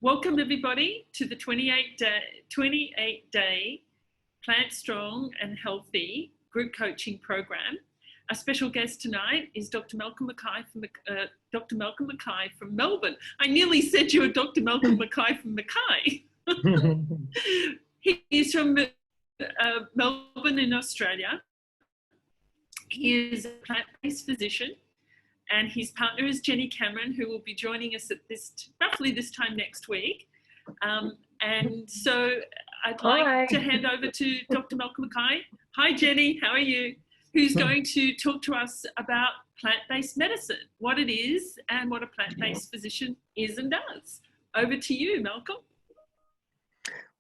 Welcome everybody to the 28-day Plant Strong and Healthy group coaching program. Our special guest tonight is Dr. Malcolm Mackay from Melbourne. I nearly said you were Dr. Malcolm Mackay from Mackay. He is from Melbourne in Australia. He is a plant-based physician, and his partner is Jenny Cameron, who will be joining us at roughly this time next week. And so I'd like to hand over to Dr. Malcolm Mackay. Hi, Jenny, how are you? Who's going to talk to us about plant-based medicine, what it is and what a plant-based physician is and does. Over to you, Malcolm.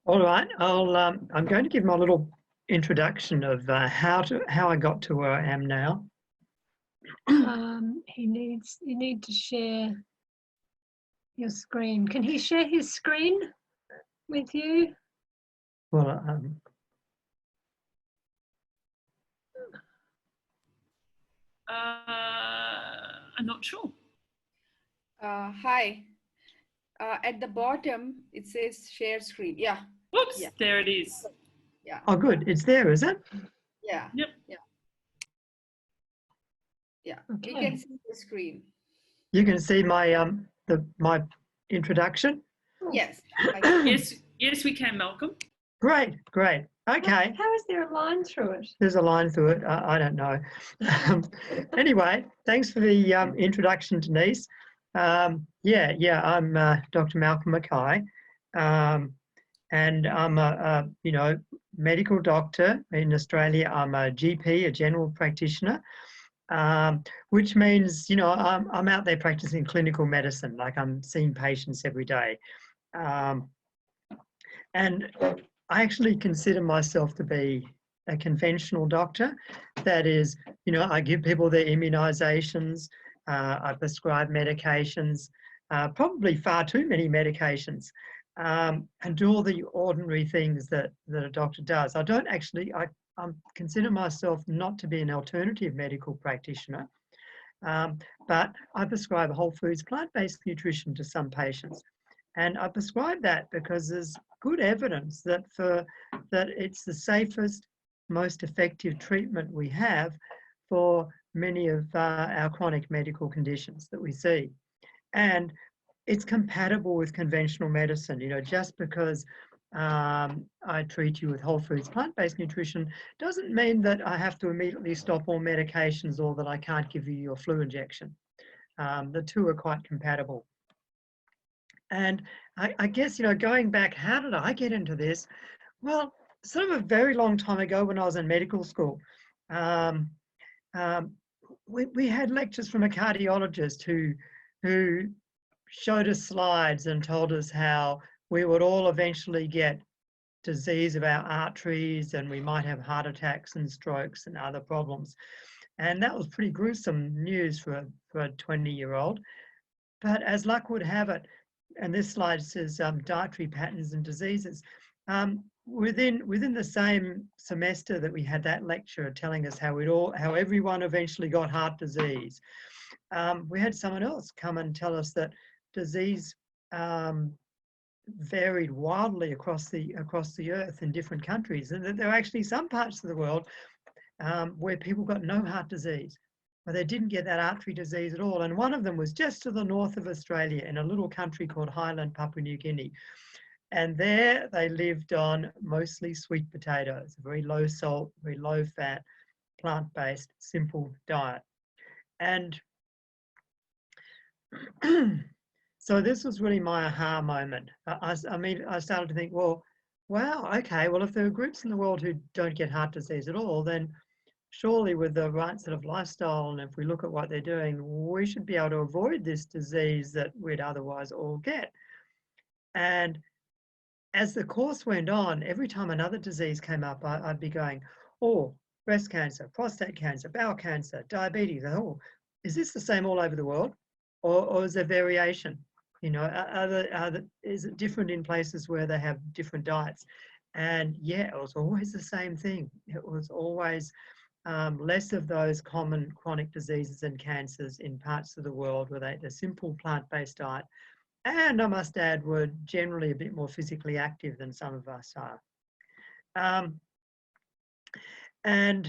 All right, I'm going to give my little introduction of how I got to where I am now. You need to share your screen. Can he share his screen with you? Well, I'm not sure. Hi. At the bottom, it says share screen. Yeah. Whoops, yeah. There it is. Yeah. Oh, good. It's there, is it? Yeah. Yep. Yeah. Yeah. Okay. You can see the screen. You can see my my introduction. Yes. Yes, we can, Malcolm. Great. Okay. How is there a line through it? There's a line through it. I don't know. Anyway, thanks for the introduction, Denise. I'm Dr. Malcolm Mackay, and I'm a medical doctor in Australia. I'm a GP, a general practitioner, which means I'm out there practicing clinical medicine, like I'm seeing patients every day, and I actually consider myself to be a conventional doctor. That is, I give people their immunizations, I prescribe medications, probably far too many medications, and do all the ordinary things that a doctor does. I consider myself not to be an alternative medical practitioner, but I prescribe whole foods, plant-based nutrition to some patients. And I prescribe that because there's good evidence that it's the safest, most effective treatment we have for many of our chronic medical conditions that we see. And it's compatible with conventional medicine. Just because I treat you with whole foods, plant-based nutrition doesn't mean that I have to immediately stop all medications or that I can't give you your flu injection. The two are quite compatible. And I guess, going back, how did I get into this? Well, sort of a very long time ago when I was in medical school, we had lectures from a cardiologist who showed us slides and told us how we would all eventually get disease of our arteries and we might have heart attacks and strokes and other problems. And that was pretty gruesome news for a 20-year-old. But as luck would have it, and this slide says dietary patterns and diseases. Within the same semester that we had that lecture telling us how everyone eventually got heart disease, we had someone else come and tell us that disease varied wildly across the earth in different countries, and that there are actually some parts of the world where people got no heart disease. But they didn't get that artery disease at all. And one of them was just to the north of Australia in a little country called Highland, Papua New Guinea. And there they lived on mostly sweet potatoes, a very low salt, very low fat, plant-based, simple diet. And so this was really my aha moment. I started to think, well, wow, okay, well, if there are groups in the world who don't get heart disease at all, then surely with the right sort of lifestyle, and if we look at what they're doing, we should be able to avoid this disease that we'd otherwise all get. And as the course went on, every time another disease came up, I'd be going, oh, breast cancer, prostate cancer, bowel cancer, diabetes. Oh, is this the same all over the world? Or is there variation? Is it different in places where they have different diets? And yeah, it was always the same thing. It was always less of those common chronic diseases and cancers in parts of the world where they ate a simple plant-based diet. and I must add, were generally a bit more physically active than some of us are. And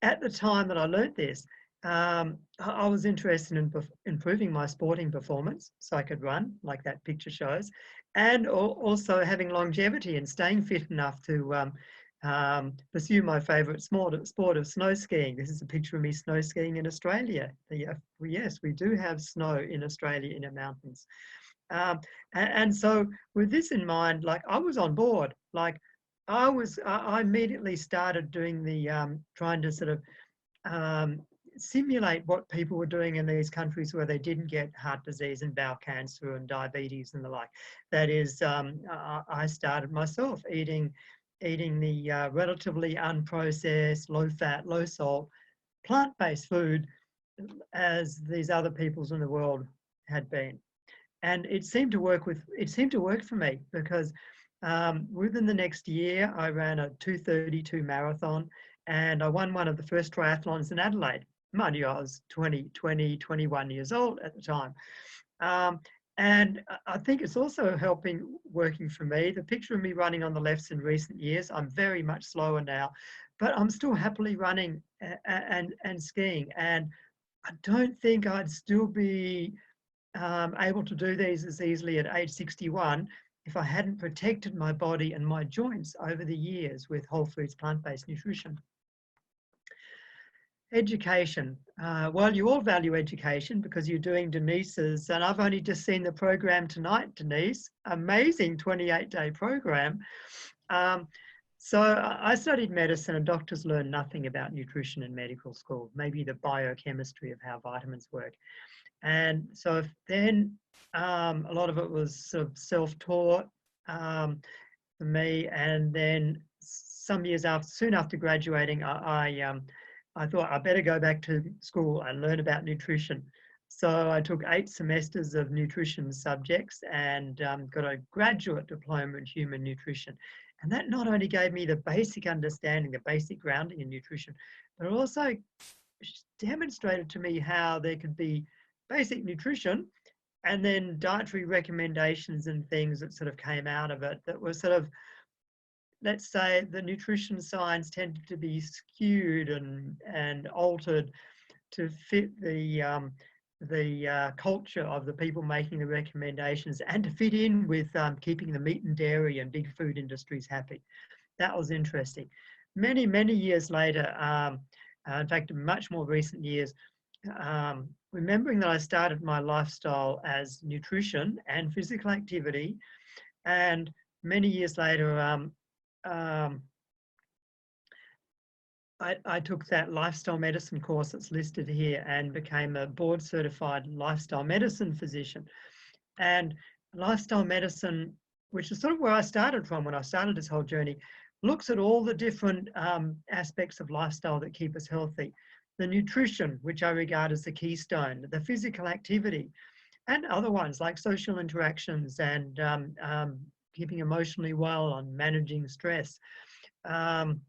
at the time that I learnt this, I was interested in improving my sporting performance so I could run like that picture shows, and also having longevity and staying fit enough to pursue my favourite sport of snow skiing. This is a picture of me snow skiing in Australia. Yes, we do have snow in Australia in the mountains. And so with this in mind, like I was on board, like I immediately started doing the, trying to sort of simulate what people were doing in these countries where they didn't get heart disease and bowel cancer and diabetes and the like. That is, I started myself eating the relatively unprocessed, low fat, low salt, plant-based food as these other peoples in the world had been. And it seemed to work for me because within the next year, I ran a 2:32 marathon and I won one of the first triathlons in Adelaide. Mind you, I was 21 years old at the time. And I think it's also working for me. The picture of me running on the left's in recent years. I'm very much slower now, but I'm still happily running and skiing. And I don't think I'd still be able to do these as easily at age 61 if I hadn't protected my body and my joints over the years with whole foods, plant-based nutrition. Education. Well, you all value education because you're doing Denise's, and I've only just seen the program tonight, Denise. Amazing 28-day program. So I studied medicine, and doctors learn nothing about nutrition in medical school, maybe the biochemistry of how vitamins work. And so then a lot of it was sort of self-taught for me. And then some years soon after graduating, I thought I better go back to school and learn about nutrition. So I took 8 semesters of nutrition subjects and got a graduate diploma in human nutrition. And that not only gave me the basic understanding, the basic grounding in nutrition, but also demonstrated to me how there could be basic nutrition and then dietary recommendations and things that sort of came out of it that were sort of, let's say, the nutrition science tended to be skewed and altered to fit the culture of the people making the recommendations and to fit in with keeping the meat and dairy and big food industries happy. That was interesting. Many, many years later, in fact, much more recent years, remembering that I started my lifestyle as nutrition and physical activity, and many years later, I took that lifestyle medicine course that's listed here and became a board certified lifestyle medicine physician. And lifestyle medicine, which is sort of where I started from when I started this whole journey, looks at all the different aspects of lifestyle that keep us healthy. The nutrition, which I regard as the keystone, the physical activity, and other ones like social interactions and keeping emotionally well and managing stress. And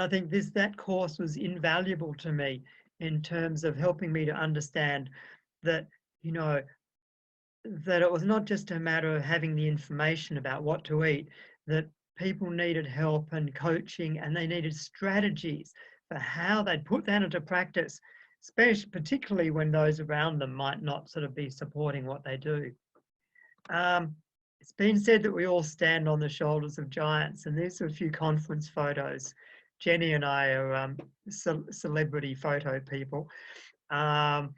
I think that course was invaluable to me in terms of helping me to understand that, you know, that it was not just a matter of having the information about what to eat, that people needed help and coaching, and they needed strategies for how they'd put that into practice, especially particularly when those around them might not sort of be supporting what they do. It's been said that we all stand on the shoulders of giants, and these are a few conference photos. Jenny and I are celebrity photo people. The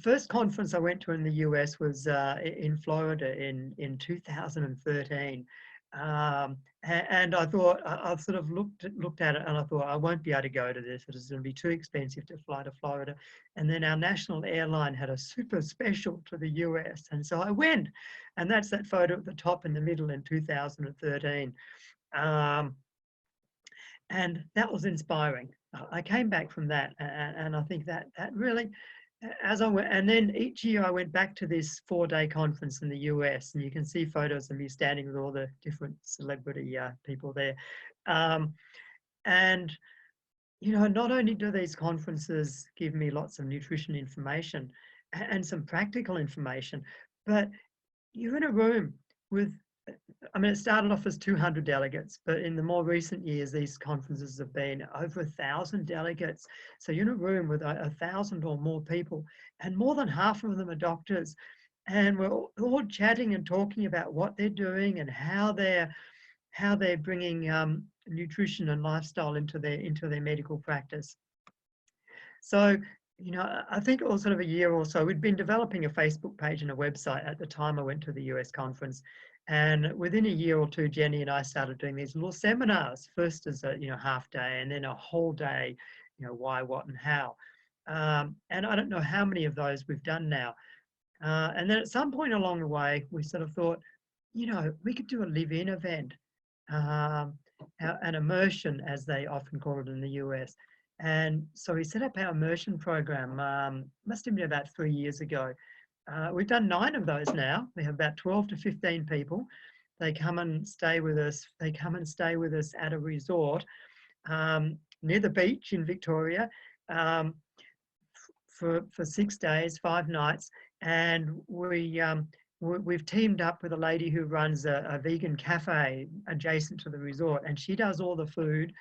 first conference I went to in the US was in Florida in 2013. And I thought, I sort of looked at it and I thought, I won't be able to go to this. It's going to be too expensive to fly to Florida. And then our national airline had a super special to the US. And so I went, and that's that photo at the top in the middle in 2013. And that was inspiring. I came back from that, and I think that really, as I went, and then each year I went back to this 4-day conference in the US, and you can see photos of me standing with all the different celebrity people there. And you know, not only do these conferences give me lots of nutrition information and some practical information, but you're in a room with, I mean, it started off as 200 delegates, but in the more recent years, these conferences have been over 1,000 delegates. So you're in a room with 1,000 or more people, and more than half of them are doctors. And we're all chatting and talking about what they're doing and how they're bringing nutrition and lifestyle into their medical practice. So, you know, I think it was sort of a year or so, we'd been developing a Facebook page and a website at the time I went to the US conference. And within a year or two, Jenny and I started doing these little seminars, first as a, you know, half day and then a whole day, you know, why, what, and how. And I don't know how many of those we've done now. And then at some point along the way, we sort of thought, you know, we could do a live-in event, an immersion, as they often call it in the US. And so we set up our immersion program, must have been about 3 years ago. We've done 9 of those now. We have about 12 to 15 people. They come and stay with us. They come and stay with us at a resort near the beach in Victoria for 6 days, 5 nights. And we've teamed up with a lady who runs a vegan cafe adjacent to the resort, and she does all the food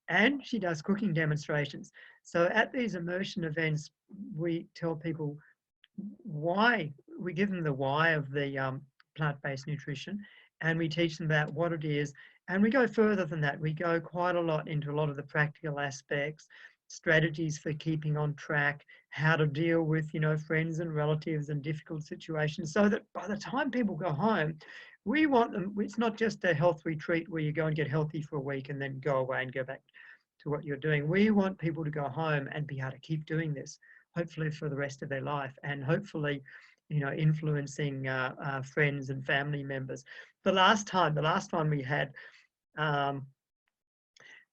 and she does cooking demonstrations. So at these immersion events, we tell people why, we give them the why of the plant-based nutrition, and we teach them about what it is. And we go further than that. We go quite a lot into a lot of the practical aspects, strategies for keeping on track, how to deal with, you know, friends and relatives and difficult situations, so that by the time people go home, we want them, it's not just a health retreat where you go and get healthy for a week and then go away and go back to what you're doing. We want people to go home and be able to keep doing this, hopefully for the rest of their life, and hopefully, you know, influencing friends and family members. The last one we had,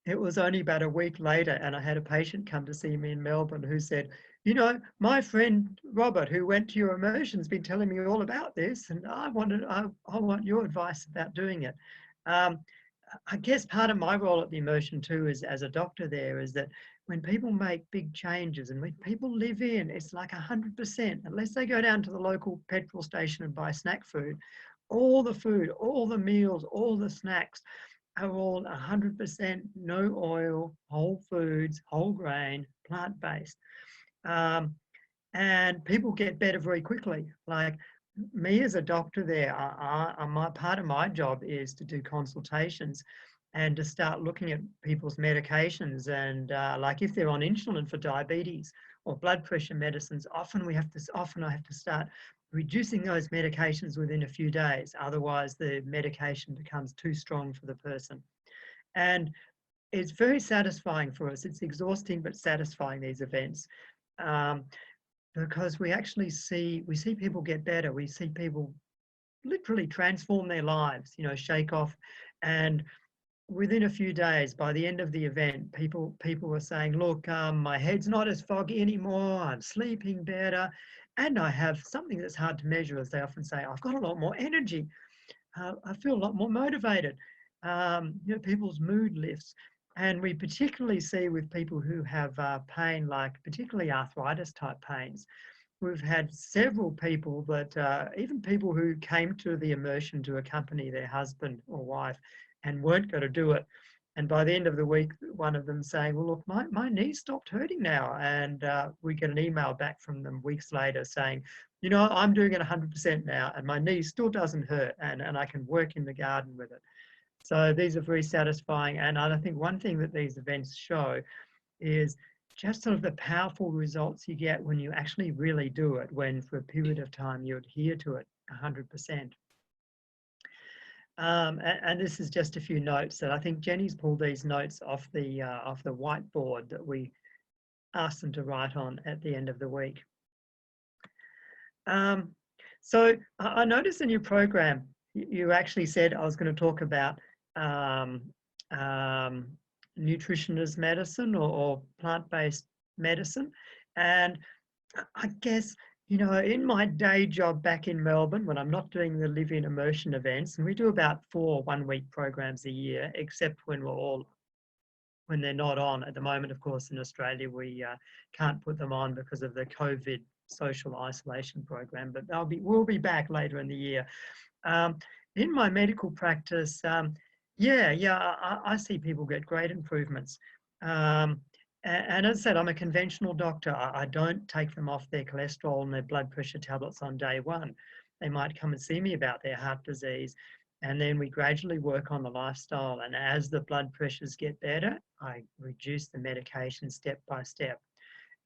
it was only about a week later, and I had a patient come to see me in Melbourne who said, you know, my friend Robert, who went to your immersion, has been telling me all about this, and I want your advice about doing it. I guess part of my role at the immersion too, is as a doctor there, is that when people make big changes and when people live in, it's like 100%, unless they go down to the local petrol station and buy snack food, all the food, all the meals, all the snacks are all 100% no oil, whole foods, whole grain, plant-based. And people get better very quickly. Like me as a doctor there, part of my job is to do consultations and to start looking at people's medications. And like if they're on insulin for diabetes or blood pressure medicines, often I have to start reducing those medications within a few days. Otherwise, the medication becomes too strong for the person. And it's very satisfying for us. It's exhausting but satisfying, these events, because we actually see people get better. We see people literally transform their lives, you know, shake off. And within a few days, by the end of the event, people were saying, look, my head's not as foggy anymore, I'm sleeping better, and I have something that's hard to measure, as they often say, I've got a lot more energy, I feel a lot more motivated. You know, people's mood lifts. And we particularly see with people who have pain, like particularly arthritis type pains. We've had several people that, even people who came to the immersion to accompany their husband or wife and weren't going to do it. And by the end of the week, one of them saying, well, look, my knee stopped hurting now. And we get an email back from them weeks later saying, you know, I'm doing it 100% now and my knee still doesn't hurt, and I can work in the garden with it. So these are very satisfying. And I think one thing that these events show is just sort of the powerful results you get when you actually really do it, when for a period of time you adhere to it 100%. And this is just a few notes that I think Jenny's pulled these notes off the whiteboard that we asked them to write on at the end of the week. So I noticed in your program, you actually said I was going to talk about nutrition as medicine or plant-based medicine. And I guess, you know, in my day job back in Melbourne, when I'm not doing the live-in immersion events, and we do about 4 one-week programs a year, except when we're all when they're not on. At the moment, of course, in Australia, we can't put them on because of the COVID social isolation program, but we'll be back later in the year. In my medical practice, I see people get great improvements. And as I said, I'm a conventional doctor. I don't take them off their cholesterol and their blood pressure tablets on day one. They might come and see me about their heart disease, and then we gradually work on the lifestyle. And as the blood pressures get better, I reduce the medication step by step.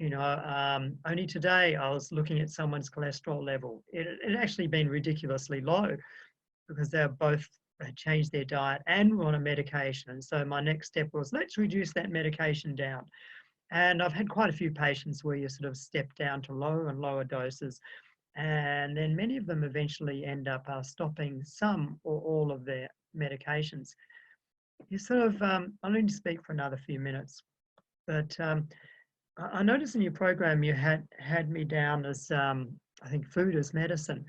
Only today I was looking at someone's cholesterol level. It had actually been ridiculously low because they both had changed their diet and were on a medication. And so my next step was, let's reduce that medication down. And I've had quite a few patients where you sort of step down to lower and lower doses. And then many of them eventually end up stopping some or all of their medications. You sort of, I'll need to speak for another few minutes, but I noticed in your program you had me down as, I think, food as medicine.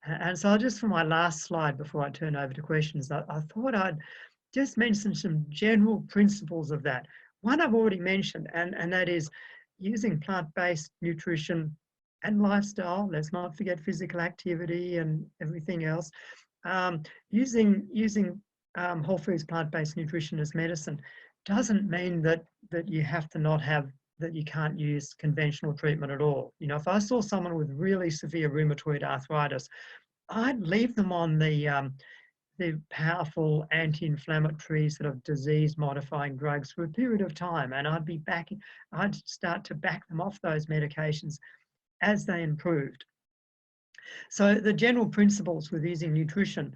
And so just for my last slide before I turn over to questions, I thought I'd just mention some general principles of that. One I've already mentioned, and that is using plant-based nutrition and lifestyle. Let's not forget physical activity and everything else. Using whole foods plant-based nutrition as medicine doesn't mean that you have to not have, that you can't use conventional treatment at all. If I saw someone with really severe rheumatoid arthritis, I'd leave them on the powerful anti-inflammatory sort of disease-modifying drugs for a period of time, and I'd start to back them off those medications as they improved. So the general principles with using nutrition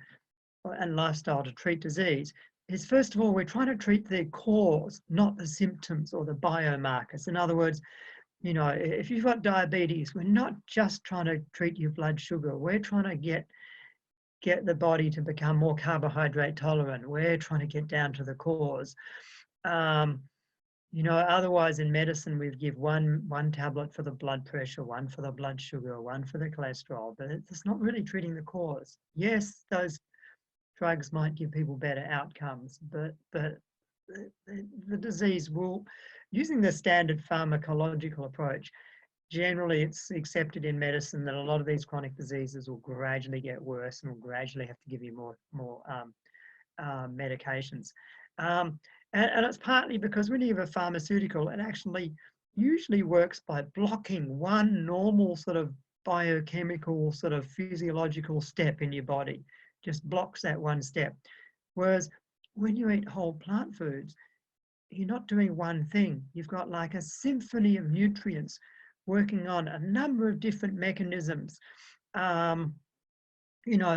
and lifestyle to treat disease is, first of all, we're trying to treat the cause, not the symptoms or the biomarkers. In other words, if you've got diabetes, we're not just trying to treat your blood sugar. We're trying to get the body to become more carbohydrate tolerant. We're trying to get down to the cause. Otherwise in medicine, we give one tablet for the blood pressure, one for the blood sugar, one for the cholesterol, but it's not really treating the cause. Yes, those drugs might give people better outcomes, but the disease will, using the standard pharmacological approach, generally it's accepted in medicine that a lot of these chronic diseases will gradually get worse and will gradually have to give you more medications. And it's partly because when you have a pharmaceutical, it actually usually works by blocking one normal sort of biochemical sort of physiological step in your body, just blocks that one step. Whereas when you eat whole plant foods, you're not doing one thing. You've got like a symphony of nutrients working on a number of different mechanisms, altering your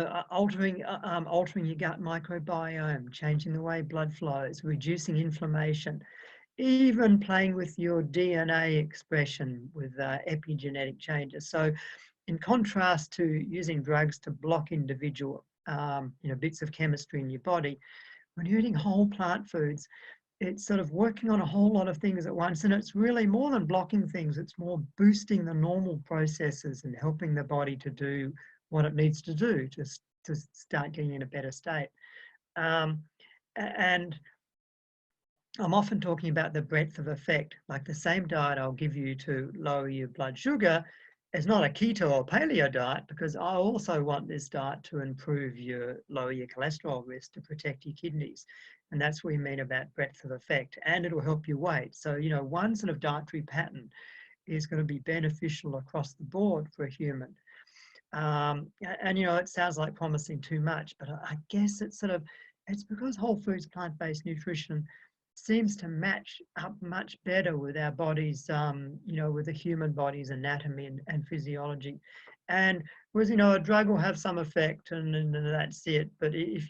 gut microbiome, changing the way blood flows, reducing inflammation, even playing with your DNA expression with epigenetic changes. So in contrast to using drugs to block individual bits of chemistry in your body, when you're eating whole plant foods, it's sort of working on a whole lot of things at once, and it's really more than blocking things. It's more boosting the normal processes and helping the body to do what it needs to do to start getting in a better state. And I'm often talking about the breadth of effect. Like the same diet I'll give you to lower your blood sugar is not a keto or paleo diet, because I also want this diet to lower your cholesterol risk, to protect your kidneys. And that's what we mean about breadth of effect, and it'll help your weight. So, one sort of dietary pattern is going to be beneficial across the board for a human. And it sounds like promising too much, but I guess it's because whole foods, plant-based nutrition seems to match up much better with our bodies, with the human body's anatomy and physiology. And whereas, a drug will have some effect and that's it. But if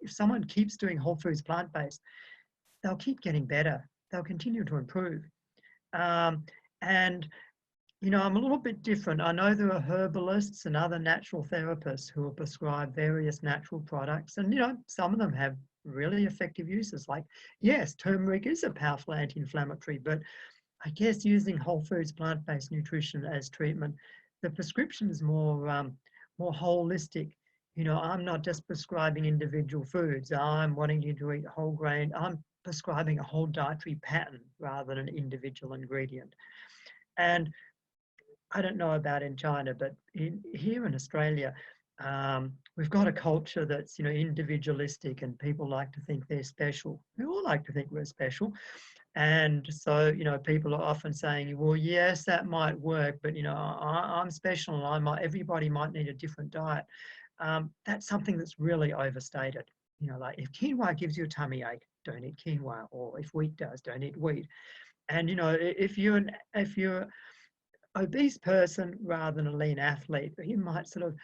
someone keeps doing whole foods plant-based, they'll keep getting better. They'll continue to improve. I'm a little bit different. I know there are herbalists and other natural therapists who will prescribe various natural products. And, some of them have really effective uses. Like, yes, turmeric is a powerful anti-inflammatory, but I guess using whole foods, plant-based nutrition as treatment, the prescription is more holistic. I'm not just prescribing individual foods. I'm wanting you to eat whole grain. I'm prescribing a whole dietary pattern rather than an individual ingredient. And I don't know about in China, but here in Australia, we've got a culture that's, individualistic, and people like to think they're special. We all like to think we're special. And so, people are often saying, well, yes, that might work, but, I'm special and everybody might need a different diet. That's something that's really overstated. Like if quinoa gives you a tummy ache, don't eat quinoa. Or if wheat does, don't eat wheat. And, if you're obese person rather than a lean athlete, you might sort of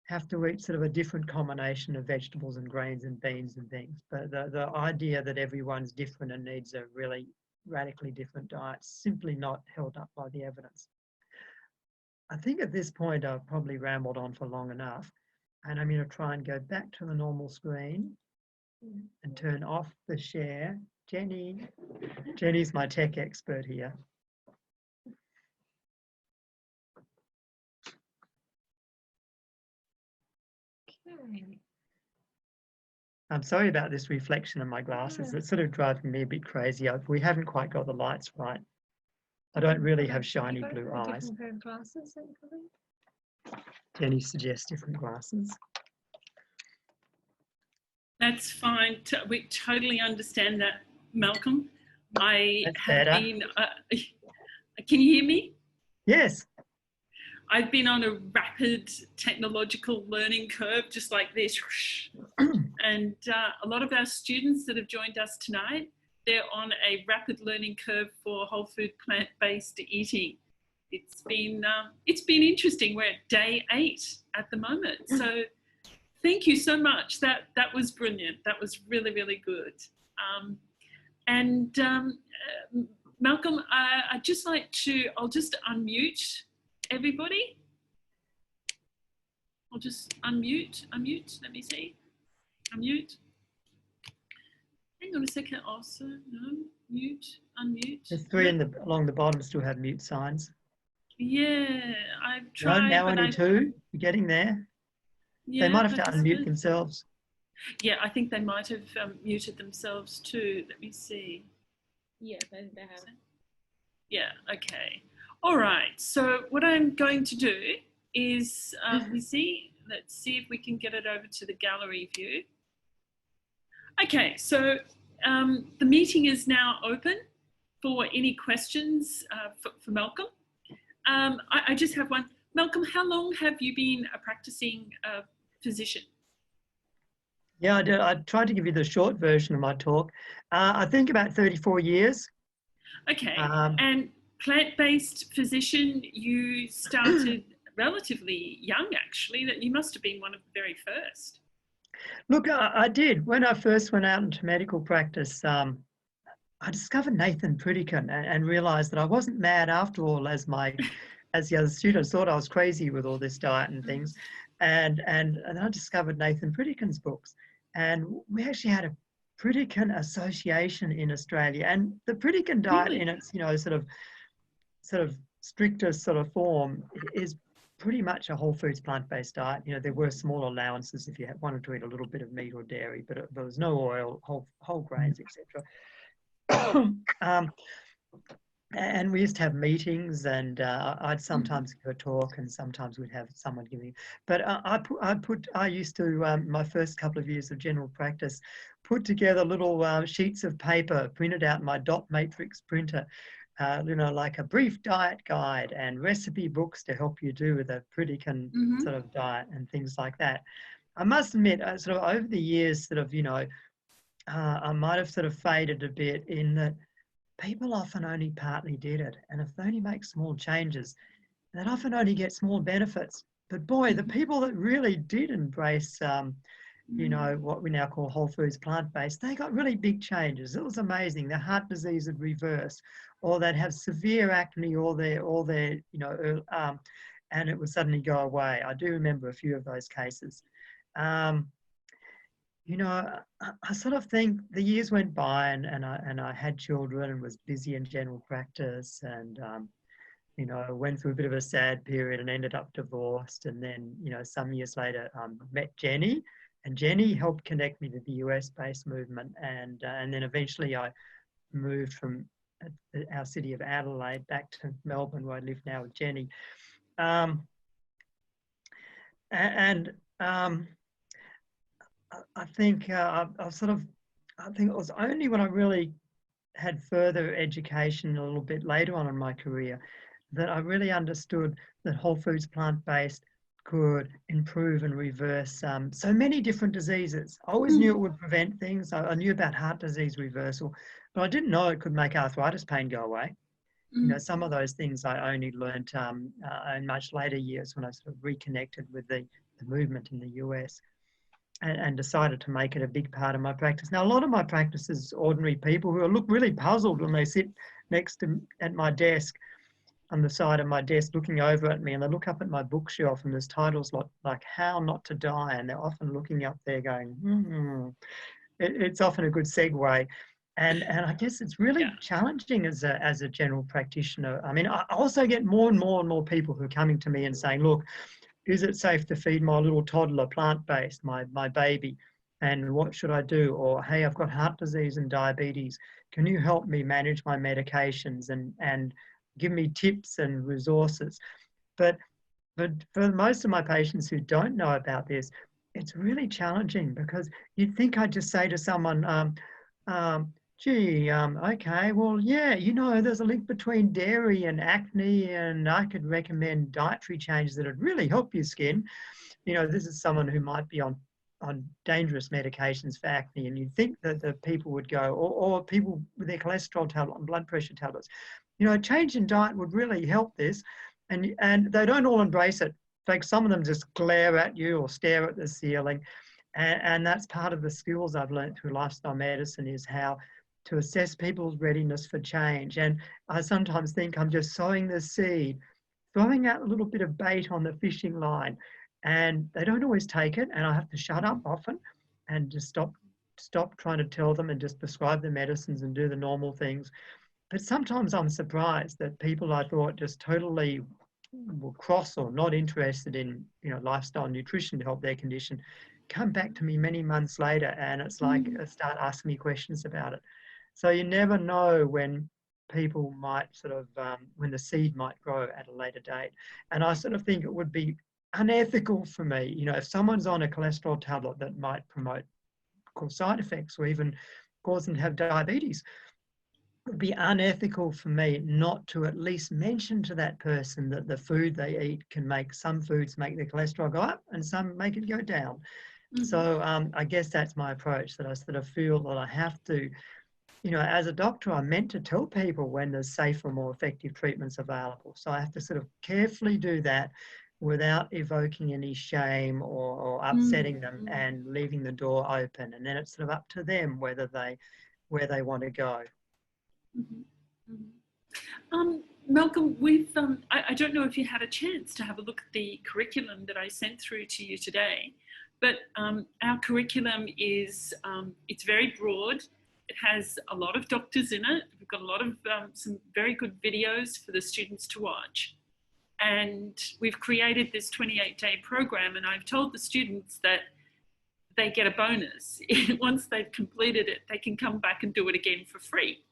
have to eat sort of a different combination of vegetables and grains and beans and things. But the idea that everyone's different and needs a really radically different diet is simply not held up by the evidence. I think at this point I've probably rambled on for long enough, and I'm going to try and go back to the normal screen and turn off the share. Jenny's my tech expert here. Okay. I'm sorry about this reflection in my glasses. It's sort of driving me a bit crazy. We haven't quite got the lights right. I don't really have shiny blue eyes. Different pair of glasses, thankfully. Jenny suggests different glasses. That's fine. We totally understand that, Malcolm. I That's have better. been. Can you hear me? Yes. I've been on a rapid technological learning curve, just like this. And a lot of our students that have joined us tonight, they're on a rapid learning curve for whole food plant-based eating. It's been interesting. We're at day 8 at the moment. So thank you so much. That was brilliant. That was really, really good. Malcolm, I'd just like to, I'll just unmute everybody. I'll just unmute, let me see. Unmute. Hang on a second also, no, mute, unmute. There's 3 along the bottom still have mute signs. Yeah, I've tried. No, now only 2, you're getting there. Yeah, they might have to unmute themselves. Yeah, I think they might have muted themselves too. Let me see. Yes, I think they have. Yeah, okay. All right, so what I'm going to do is, let's see if we can get it over to the gallery view. Okay, so the meeting is now open for any questions for Malcolm. I just have one. Malcolm, how long have you been a practicing physician? Yeah, I tried to give you the short version of my talk. I think about 34 years. Okay, and plant-based physician, you started relatively young, actually. That you must have been one of the very first. Look, I did. When I first went out into medical practice, I discovered Nathan Pritikin and realised that I wasn't mad after all, as the other students thought I was crazy with all this diet and things. And I discovered Nathan Pritikin's books, and we actually had a Pritikin association in Australia, and the Pritikin diet in its sort of strictest sort of form is pretty much a whole foods plant-based diet. There were small allowances if you wanted to eat a little bit of meat or dairy, but there was no oil, whole grains, etc. And we used to have meetings, and I'd sometimes give a talk, and sometimes we'd have someone giving. But I used to, my first couple of years of general practice, put together little sheets of paper printed out in my dot matrix printer, like a brief diet guide and recipe books to help you do with a Pritikin sort of diet and things like that. I must admit, sort of over the years, sort of, I might have sort of faded a bit in that people often only partly did it. And if they only make small changes, they often only get small benefits. But boy, the people that really did embrace, what we now call whole foods plant-based, they got really big changes. It was amazing. Their heart disease had reversed, or they'd have severe acne, or their and it would suddenly go away. I do remember a few of those cases. I sort of think the years went by, and I had children and was busy in general practice, and went through a bit of a sad period and ended up divorced. And then some years later met Jenny, Jenny helped connect me to the US-based movement, and then eventually I moved from our city of Adelaide back to Melbourne, where I live now with Jenny. I think I think it was only when I really had further education a little bit later on in my career that I really understood that whole foods plant-based could improve and reverse so many different diseases. I always knew it would prevent things. I knew about heart disease reversal, but I didn't know it could make arthritis pain go away. You know, some of those things I only learned in much later years when I sort of reconnected with the movement in the US. And decided to make it a big part of my practice. Now, a lot of my practice is ordinary people who look really puzzled when they sit next to at my desk, on the side of my desk, looking over at me, and they look up at my bookshelf, and there's titles like "How Not to Die," and they're often looking up there going, It's often a good segue. And I guess it's really challenging as a general practitioner. I mean, I also get more and more people who are coming to me and saying, look, is it safe to feed my little toddler plant-based, my baby? And what should I do? Or, hey, I've got heart disease and diabetes. Can you help me manage my medications and give me tips and resources? But for most of my patients who don't know about this, it's really challenging, because you'd think I'd just say to someone, okay, well, yeah, you know, there's a link between dairy and acne, and I could recommend dietary changes that would really help your skin. You know, this is someone who might be on dangerous medications for acne, and you'd think that the people would go, or people with their cholesterol tablet and blood pressure tablets, you know, a change in diet would really help this, and they don't all embrace it. In fact, some of them just glare at you or stare at the ceiling, and that's part of the skills I've learned through lifestyle medicine, is how to assess people's readiness for change. And I sometimes think I'm just sowing the seed, throwing out a little bit of bait on the fishing line, and they don't always take it, and I have to shut up often and just stop trying to tell them and just prescribe the medicines and do the normal things. But sometimes I'm surprised that people I thought just totally were cross or not interested in, you know, lifestyle nutrition to help their condition, come back to me many months later, and it's like start asking me questions about it. So you never know when people might sort of, when the seed might grow at a later date. And I sort of think it would be unethical for me, you know, if someone's on a cholesterol tablet that might cause side effects or even cause them to have diabetes, it would be unethical for me not to at least mention to that person that the food they eat can make, some foods make their cholesterol go up and some make it go down. So I guess that's my approach, that I sort of feel that I have to, you know, as a doctor, I'm meant to tell people when there's safer, more effective treatments available. So I have to sort of carefully do that without evoking any shame or upsetting them and leaving the door open. And then it's sort of up to them where they want to go. Malcolm, I don't know if you had a chance to have a look at the curriculum that I sent through to you today, but our curriculum is, it's very broad. It has a lot of doctors in it. We've got a lot of some very good videos for the students to watch. And we've created this 28-day program, and I've told the students that they get a bonus. Once they've completed it, they can come back and do it again for free.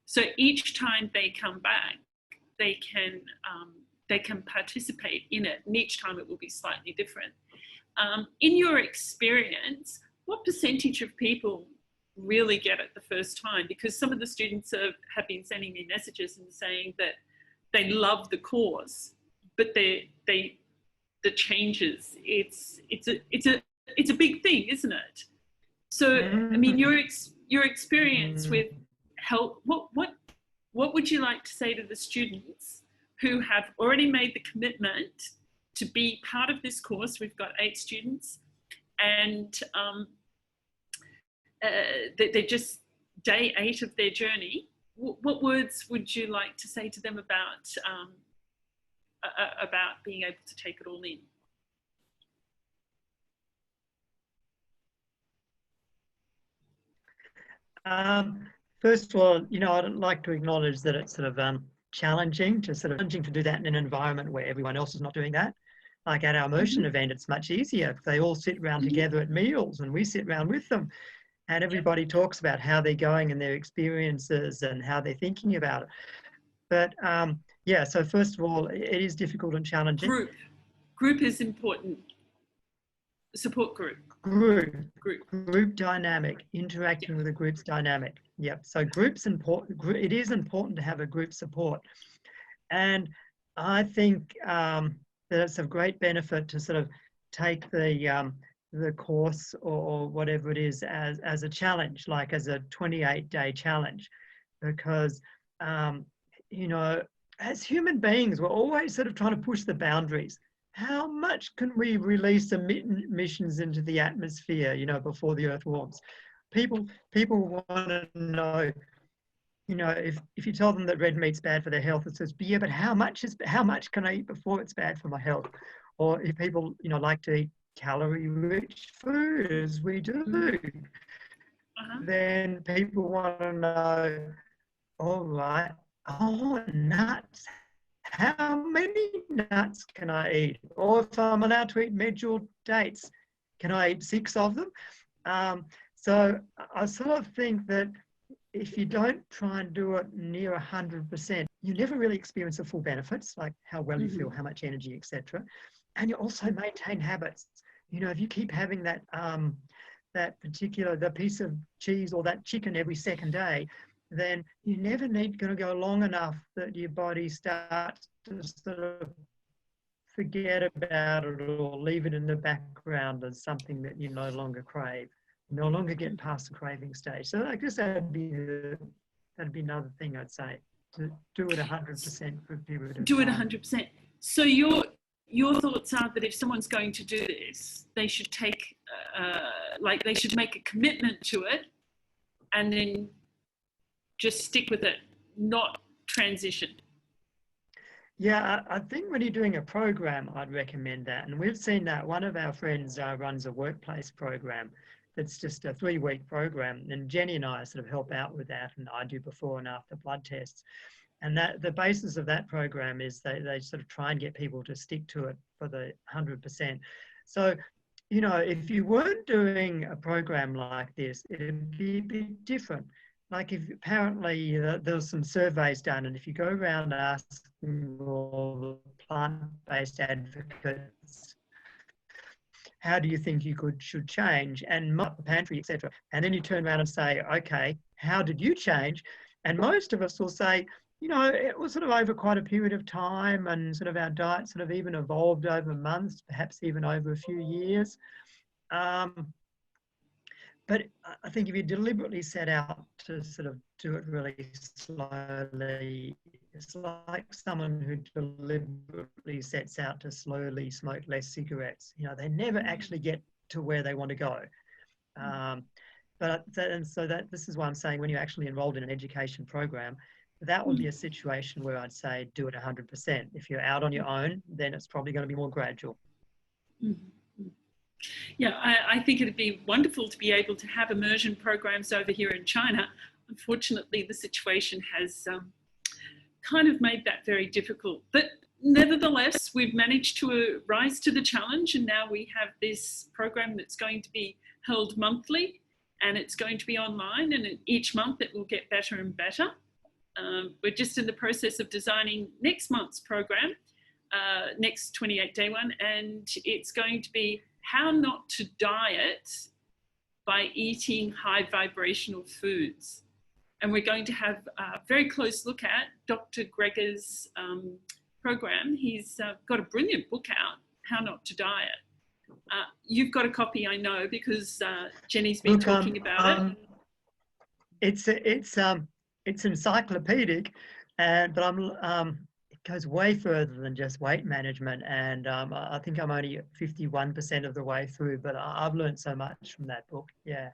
So each time they come back, they can participate in it, and each time it will be slightly different. In your experience, what percentage of people really get it the first time? Because some of the students have been sending me messages and saying that they love the course, but the changes, it's a big thing, isn't it? So I mean, your experience with help, what would you like to say to the students who have already made the commitment to be part of this course? We've got 8 students, and they're just day 8 of their journey. What words would you like to say to them about being able to take it all in? First of all, you know, I'd like to acknowledge that it's sort of challenging to do that in an environment where everyone else is not doing that. Like at our immersion event, it's much easier. They all sit around together at meals and we sit around with them. And everybody talks about how they're going and their experiences and how they're thinking about it. But yeah, so first of all, it is difficult and challenging. Group is important. Support group. Group dynamic, interacting with a group's dynamic. Yep. So group's important. It is important to have a group support. And I think that it's of great benefit to sort of take the course or whatever it is as a challenge, like as a 28-day challenge, because you know, as human beings, we're always sort of trying to push the boundaries. How much can we release emissions into the atmosphere, you know, before the earth warms? People want to know, you know, if you tell them that red meat's bad for their health, it says, yeah, but how much can I eat before it's bad for my health? Or if people, you know, like to eat calorie-rich food, as we do, then people want to know, all right, oh, nuts. How many nuts can I eat? Or if I'm allowed to eat medjool dates, can I eat 6 of them? So I sort of think that if you don't try and do it near 100%, you never really experience the full benefits, like how well you feel, how much energy, etc. And you also maintain habits. You know, if you keep having that the piece of cheese or that chicken every second day, then you never going to go long enough that your body starts to sort of forget about it or leave it in the background as something that you no longer crave, no longer get past the craving stage. So I guess that'd be another thing I'd say, to do it 100% for a period of time. Do it 100%. So your thoughts are that if someone's going to do this, they should take, they should make a commitment to it and then just stick with it, not transition. Yeah, I think when you're doing a program, I'd recommend that. And we've seen that. One of our friends runs a workplace program that's just a 3-week program. And Jenny and I sort of help out with that. And I do before and after blood tests. And that the basis of that program is they sort of try and get people to stick to it for the 100%. So, you know, if you weren't doing a program like this, it'd be a bit different. Like if apparently there was some surveys done, and if you go around asking all the plant-based advocates, how do you think you should change, and mop the pantry, etc., and then you turn around and say, okay, how did you change? And most of us will say, you know, it was sort of over quite a period of time, and sort of our diet sort of even evolved over months, perhaps even over a few years. But I think if you deliberately set out to sort of do it really slowly, it's like someone who deliberately sets out to slowly smoke less cigarettes. You know, they never actually get to where they want to go. This is why I'm saying when you're actually enrolled in an education program, that would be a situation where I'd say do it 100%. If you're out on your own, then it's probably going to be more gradual. Yeah, I think it'd be wonderful to be able to have immersion programs over here in China. Unfortunately, the situation has kind of made that very difficult. But nevertheless, we've managed to rise to the challenge, and now we have this program that's going to be held monthly, and it's going to be online, and each month it will get better and better. We're just in the process of designing next month's program, next 28-day one, and it's going to be how not to diet by eating high vibrational foods. And we're going to have a very close look at Dr. Gregor's program. He's got a brilliant book out, How Not to Diet. You've got a copy, I know, because Jenny's been talking about it. It's encyclopedic, but it goes way further than just weight management, and I think I'm only 51% of the way through, but I've learned so much from that book. Yeah.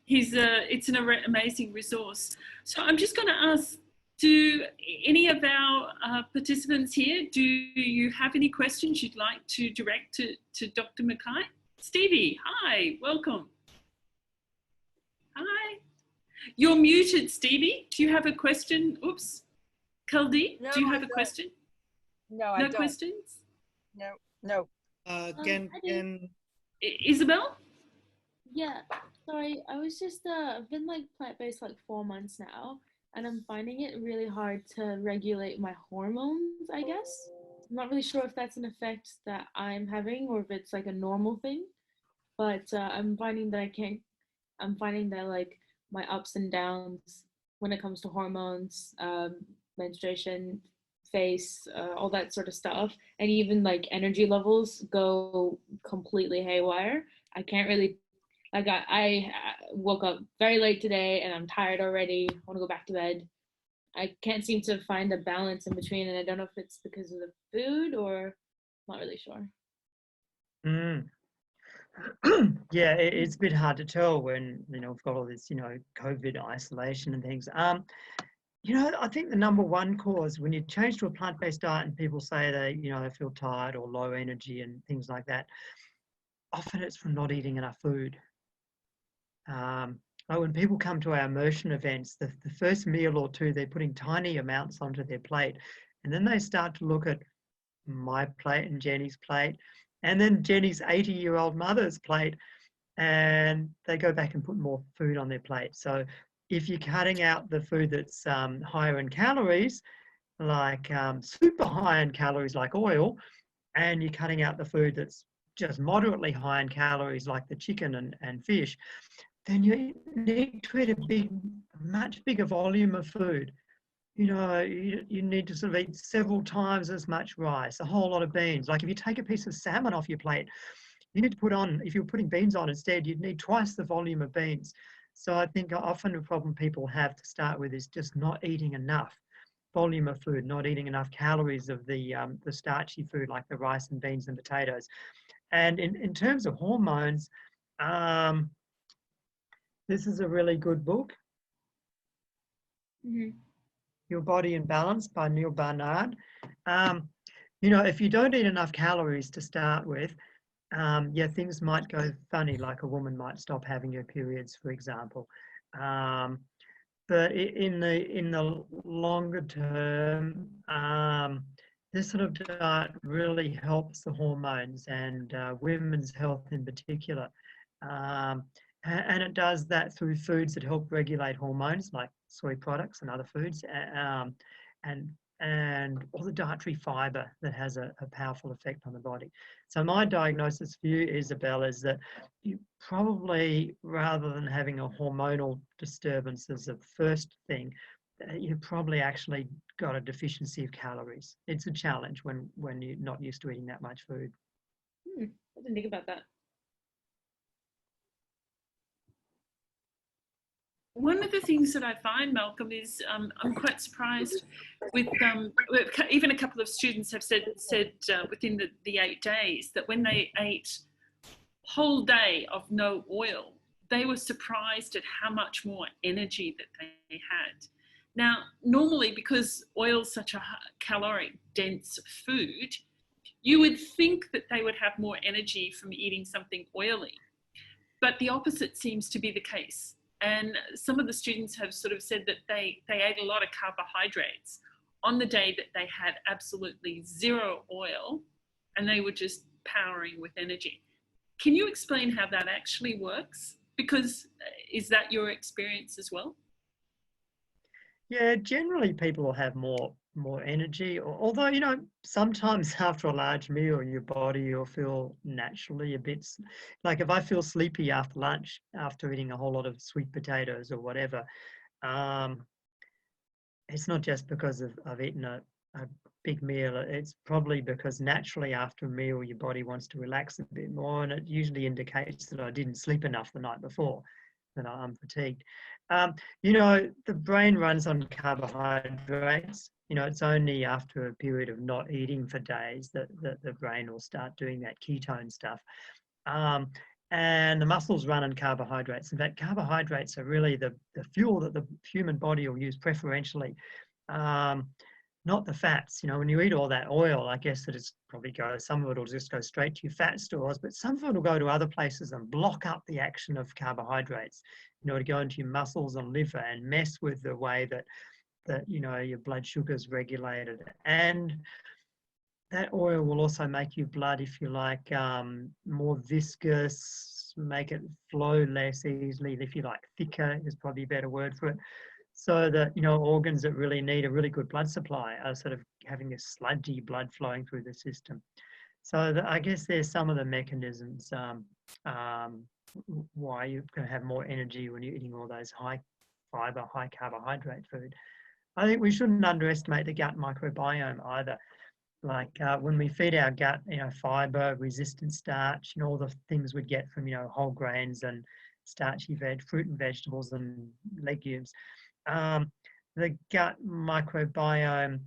It's an amazing resource. So I'm just going to ask, do any of our participants here, do you have any questions you'd like to direct to Dr. Mackay? Stevie, hi, welcome. Hi. You're muted, Stevie. Do you have a question? Oops. Kaldi, do you have a question? No, I don't. No questions? No, no. I do. Isabel? Yeah, sorry. I was just I've been like plant-based like 4 months now, and I'm finding it really hard to regulate my hormones, I guess. I'm not really sure if that's an effect that I'm having or if it's like a normal thing, but I'm finding that I can't, I'm finding that like my ups and downs when it comes to hormones, menstruation, face, all that sort of stuff, and even like energy levels go completely haywire. I can't really like I woke up very late today and I'm tired already. I want to go back to bed. I can't seem to find a balance in between, and I don't know if it's because of the food or not really sure. Mm. Yeah, it's a bit hard to tell when, we've got all this, COVID isolation and things. I think the number one cause when you change to a plant-based diet and people say they feel tired or low energy and things like that, often it's from not eating enough food. Like when people come to our immersion events, the first meal or two, they're putting tiny amounts onto their plate. And then they start to look at my plate and Jenny's plate, and then Jenny's 80-year-old mother's plate, and they go back and put more food on their plate. So if you're cutting out the food that's higher in calories, like super high in calories like oil, and you're cutting out the food that's just moderately high in calories like the chicken and fish, then you need to eat a much bigger volume of food. You need to sort of eat several times as much rice, a whole lot of beans. Like if you take a piece of salmon off your plate, you need to put on, if you're putting beans on instead, you'd need twice the volume of beans. So I think often the problem people have to start with is just not eating enough volume of food, not eating enough calories of the starchy food like the rice and beans and potatoes. And in terms of hormones, this is a really good book. Mm-hmm. Your Body in Balance by Neil Barnard. If you don't eat enough calories to start with, things might go funny, like a woman might stop having her periods, for example. But in the longer term, this sort of diet really helps the hormones and women's health in particular. And it does that through foods that help regulate hormones like soy products and other foods, and all the dietary fibre that has a powerful effect on the body. So my diagnosis for you, Isabel, is that you probably, rather than having a hormonal disturbance as a first thing, you've probably actually got a deficiency of calories. It's a challenge when you're not used to eating that much food. I didn't think about that. One of the things that I find, Malcolm, is I'm quite surprised with even a couple of students have said within the 8 days that when they ate whole day of no oil, they were surprised at how much more energy that they had. Now, normally, because oil is such a caloric dense food, you would think that they would have more energy from eating something oily, but the opposite seems to be the case. And some of the students have sort of said that they ate a lot of carbohydrates on the day that they had absolutely zero oil, and they were just powering with energy. Can you explain how that actually works? Because is that your experience as well? Yeah, generally people will have more energy, although sometimes after a large meal your body will feel naturally a bit like if I feel sleepy after lunch after eating a whole lot of sweet potatoes or whatever, it's not just because I've eaten a big meal. It's probably because naturally after a meal your body wants to relax a bit more, and it usually indicates that I didn't sleep enough the night before, that I'm fatigued. The brain runs on carbohydrates. It's only after a period of not eating for days that the brain will start doing that ketone stuff. And the muscles run on carbohydrates. In fact, carbohydrates are really the fuel that the human body will use preferentially, not the fats. When you eat all that oil, I guess that it's probably some of it will just go straight to your fat stores, but some of it will go to other places and block up the action of carbohydrates, to go into your muscles and liver and mess with the way that your blood sugar is regulated. And that oil will also make your blood, if you like, more viscous, make it flow less easily, if you like, thicker is probably a better word for it. So that, you know, organs that really need a really good blood supply are sort of having this sludgy blood flowing through the system. So I guess there's some of the mechanisms why you're going to have more energy when you're eating all those high fiber, high carbohydrate food. I think we shouldn't underestimate the gut microbiome either. Like when we feed our gut, you know, fiber, resistant starch, you know, all the things we'd get from, you know, whole grains and starchy fruit and vegetables and legumes. The gut microbiome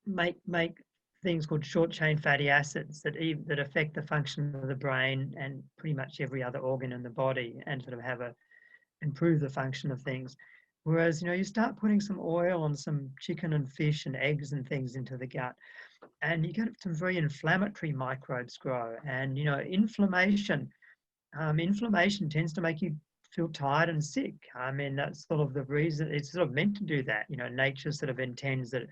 make things called short chain fatty acids that affect the function of the brain and pretty much every other organ in the body, and sort of improve the function of things. Whereas, you know, you start putting some oil on some chicken and fish and eggs and things into the gut, and you get some very inflammatory microbes grow. And, you know, inflammation tends to make you feel tired and sick. I mean, that's sort of the reason it's sort of meant to do that. You know, nature sort of intends that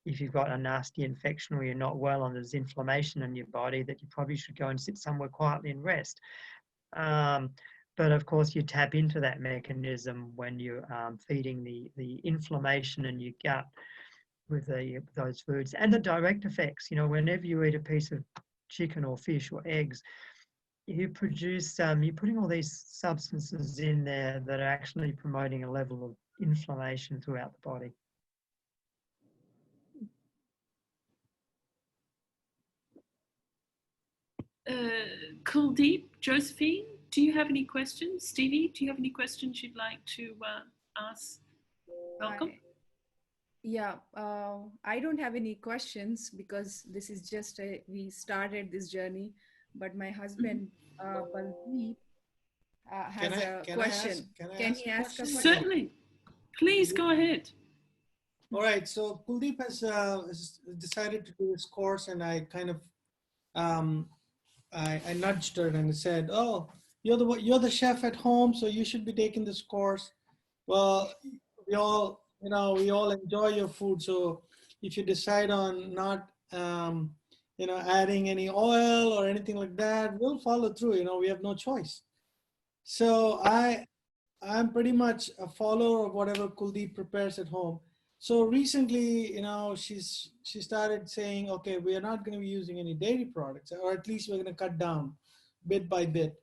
if you've got a nasty infection or you're not well and there's inflammation in your body, that you probably should go and sit somewhere quietly and rest. But of course, you tap into that mechanism when you're feeding the inflammation in your gut with those foods, and the direct effects. You know, whenever you eat a piece of chicken or fish or eggs, you produce, you're putting all these substances in there that are actually promoting a level of inflammation throughout the body. Kuldeep, Josephine, do you have any questions? Stevie, do you have any questions you'd like to ask Malcolm? I don't have any questions because this is just we started this journey, but my husband Baldeep has a question. Can he ask a question? Certainly. Please go ahead. All right. So Kuldeep has decided to do this course, and I kind of I nudged her and said, "Oh, you're the chef at home, so you should be taking this course." Well, we all enjoy your food, so if you decide on not adding any oil or anything like that, we'll follow through. You know, we have no choice. So I'm pretty much a follower of whatever Kuldeep prepares at home. So recently, you know, she started saying, okay, we are not going to be using any dairy products, or at least we're going to cut down bit by bit.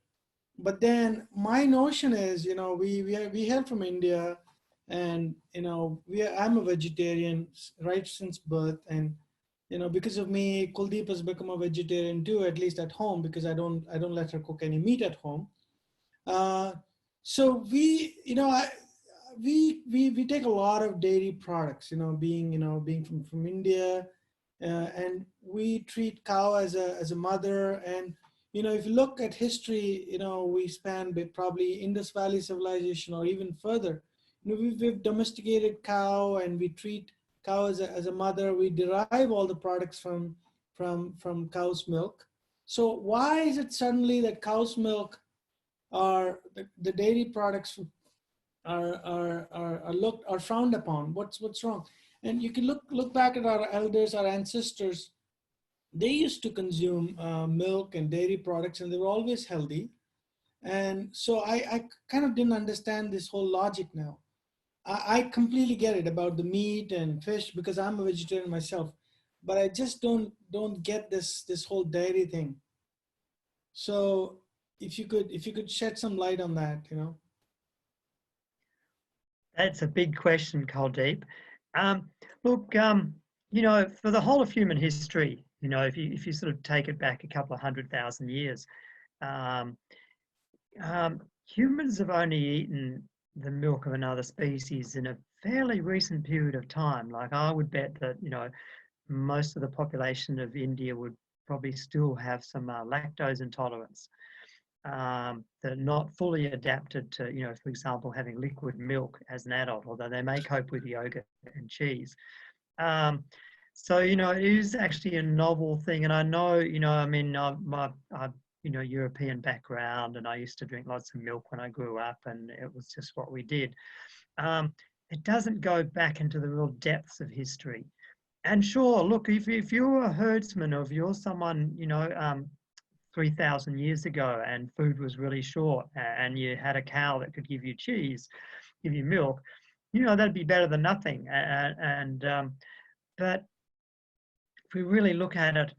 But then my notion is, you know, we hail from India, and you know, I'm a vegetarian right since birth, and you know, because of me, Kuldeep has become a vegetarian too, at least at home, because I don't let her cook any meat at home. So we take a lot of dairy products, you know, being from India, and we treat cow as a mother. And you know, if you look at history, you know, we span probably Indus Valley civilization or even further. You know, we've domesticated cow, and we treat cow as a mother. We derive all the products from cow's milk. So why is it suddenly that cow's milk are the dairy products are frowned upon? What's wrong? And you can look back at our elders, our ancestors. They used to consume milk and dairy products, and they were always healthy. And so I kind of didn't understand this whole logic now. I completely get it about the meat and fish because I'm a vegetarian myself, but I just don't get this whole dairy thing. So if you could shed some light on that, you know. That's a big question, Kuldeep. Look, you know, for the whole of human history, you know, if you sort of take it back a couple of 100,000 years, humans have only eaten the milk of another species in a fairly recent period of time. Like I would bet that, you know, most of the population of India would probably still have some lactose intolerance. That are not fully adapted to, you know, for example, having liquid milk as an adult, although they may cope with yogurt and cheese. So, you know, it is actually a novel thing. And I know, you know, I mean, I've you know, European background, and I used to drink lots of milk when I grew up, and it was just what we did. It doesn't go back into the real depths of history. And sure, look, if you're a herdsman or if you're someone, 3,000 years ago and food was really short and you had a cow that could give you cheese, give you milk, that'd be better than nothing. But if we really look at it,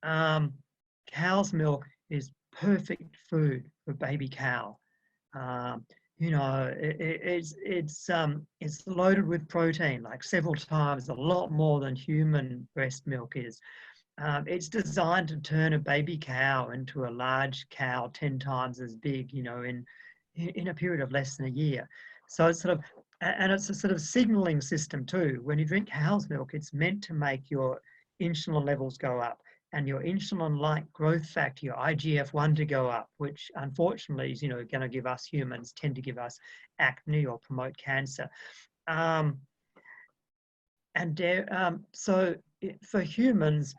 cow's milk is perfect food for baby cow. It's loaded with protein, like several times, a lot more than human breast milk is. It's designed to turn a baby cow into a large cow 10 times as big, in a period of less than a year. So it's it's a sort of signaling system too. When you drink cow's milk, it's meant to make your insulin levels go up and your insulin-like growth factor, your IGF-1, to go up, which unfortunately is, going to give us humans, tend to give us acne or promote cancer. So for humans,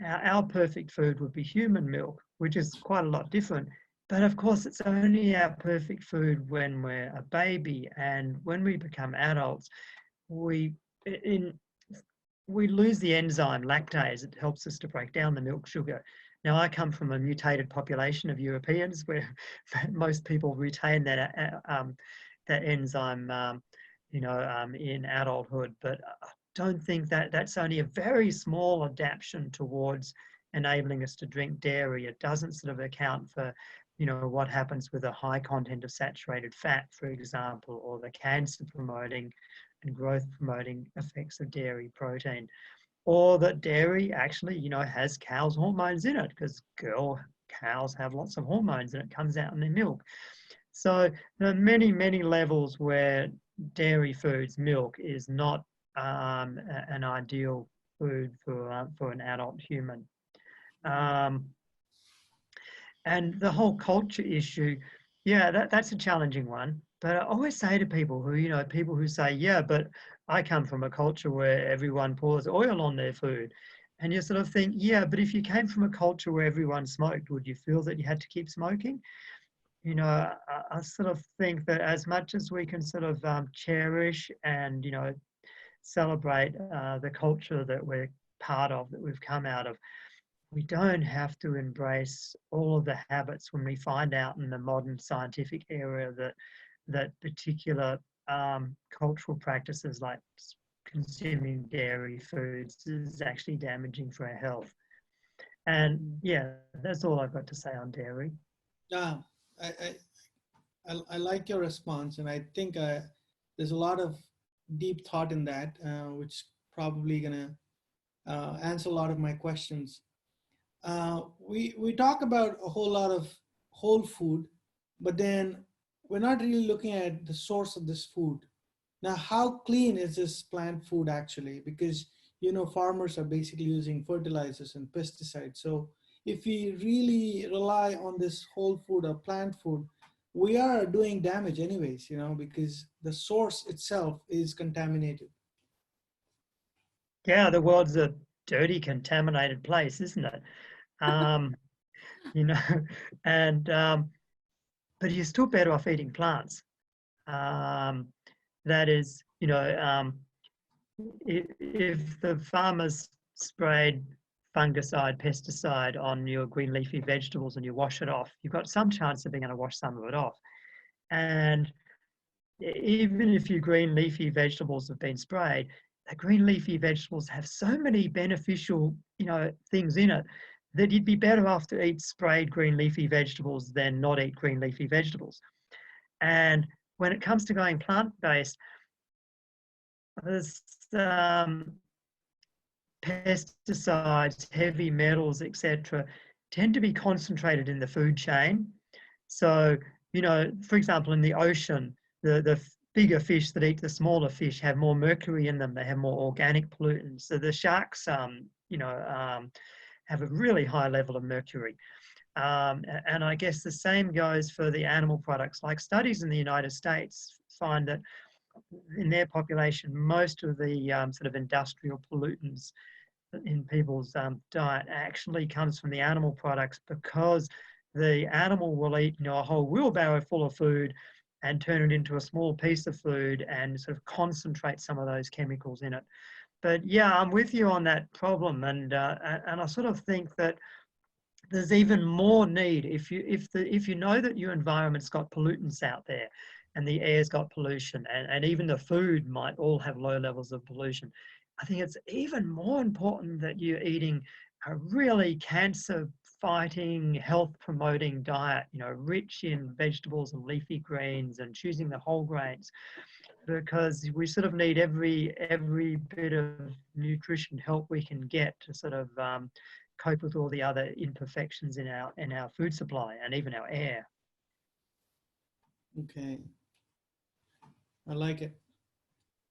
our perfect food would be human milk, which is quite a lot different. But of course, it's only our perfect food when we're a baby, and when we become adults, we lose the enzyme lactase. It helps us to break down the milk sugar. Now, I come from a mutated population of Europeans where most people retain that enzyme, in adulthood. But I don't think that's only a very small adaptation towards enabling us to drink dairy. It doesn't sort of account for, what happens with a high content of saturated fat, for example, or the cancer promoting and growth promoting effects of dairy protein, or that dairy actually, has cow's hormones in it, because cows have lots of hormones and it comes out in their milk. So there are many, many levels where dairy foods, milk, is not an ideal food for an adult human. And the whole culture issue, that's a challenging one. But I always say to people who say, yeah, but I come from a culture where everyone pours oil on their food. And you sort of think, yeah, but if you came from a culture where everyone smoked, would you feel that you had to keep smoking? I sort of think that as much as we can sort of cherish and, celebrate the culture that we're part of, that we've come out of, we don't have to embrace all of the habits when we find out in the modern scientific era that particular cultural practices like consuming dairy foods is actually damaging for our health. And yeah, that's all I've got to say on dairy. Yeah, I like your response, and I think there's a lot of deep thought in that, which probably gonna answer a lot of my questions. We talk about a whole lot of whole food, but then we're not really looking at the source of this food. Now, how clean is this plant food actually? Because, farmers are basically using fertilizers and pesticides. So if we really rely on this whole food or plant food, we are doing damage anyways, because the source itself is contaminated. Yeah, the world's a dirty, contaminated place, isn't it? But you're still better off eating plants. That is, if the farmers sprayed fungicide, pesticide on your green leafy vegetables and you wash it off, you've got some chance of being able to wash some of it off. And even if your green leafy vegetables have been sprayed, the green leafy vegetables have so many beneficial, things in it that you'd be better off to eat sprayed green leafy vegetables than not eat green leafy vegetables. And when it comes to going plant-based, there's pesticides, heavy metals, etc., tend to be concentrated in the food chain. So, for example, in the ocean, the bigger fish that eat the smaller fish have more mercury in them. They have more organic pollutants. So the sharks, have a really high level of mercury. And I guess the same goes for the animal products. Like studies in the United States find that in their population, most of the sort of industrial pollutants in people's diet actually comes from the animal products, because the animal will eat a whole wheelbarrow full of food and turn it into a small piece of food and sort of concentrate some of those chemicals in it. but yeah, I'm with you on that problem, and I sort of think that there's even more need if you know that your environment's got pollutants out there, and the air's got pollution, and even the food might all have low levels of pollution. I think it's even more important that you're eating a really cancer-fighting, health-promoting diet, you know, rich in vegetables and leafy greens, and choosing the whole grains, because we sort of need every bit of nutrition help we can get to sort of cope with all the other imperfections in our food supply and even our air. Okay. I like it.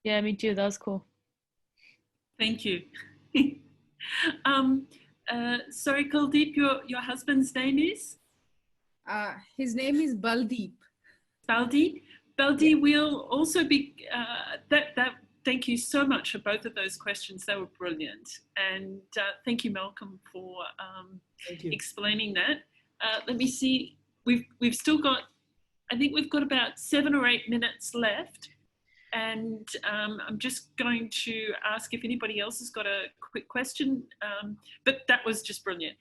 Yeah, me too. That was cool. Thank you. Sorry, Kuldeep, your husband's name is? His name is Baldeep. Baldi. Baldi, we'll also be, thank you so much for both of those questions. They were brilliant. And thank you, Malcolm, for explaining that. Let me see, we've still got, I think we've got about 7 or 8 minutes left. And I'm just going to ask if anybody else has got a quick question, but that was just brilliant.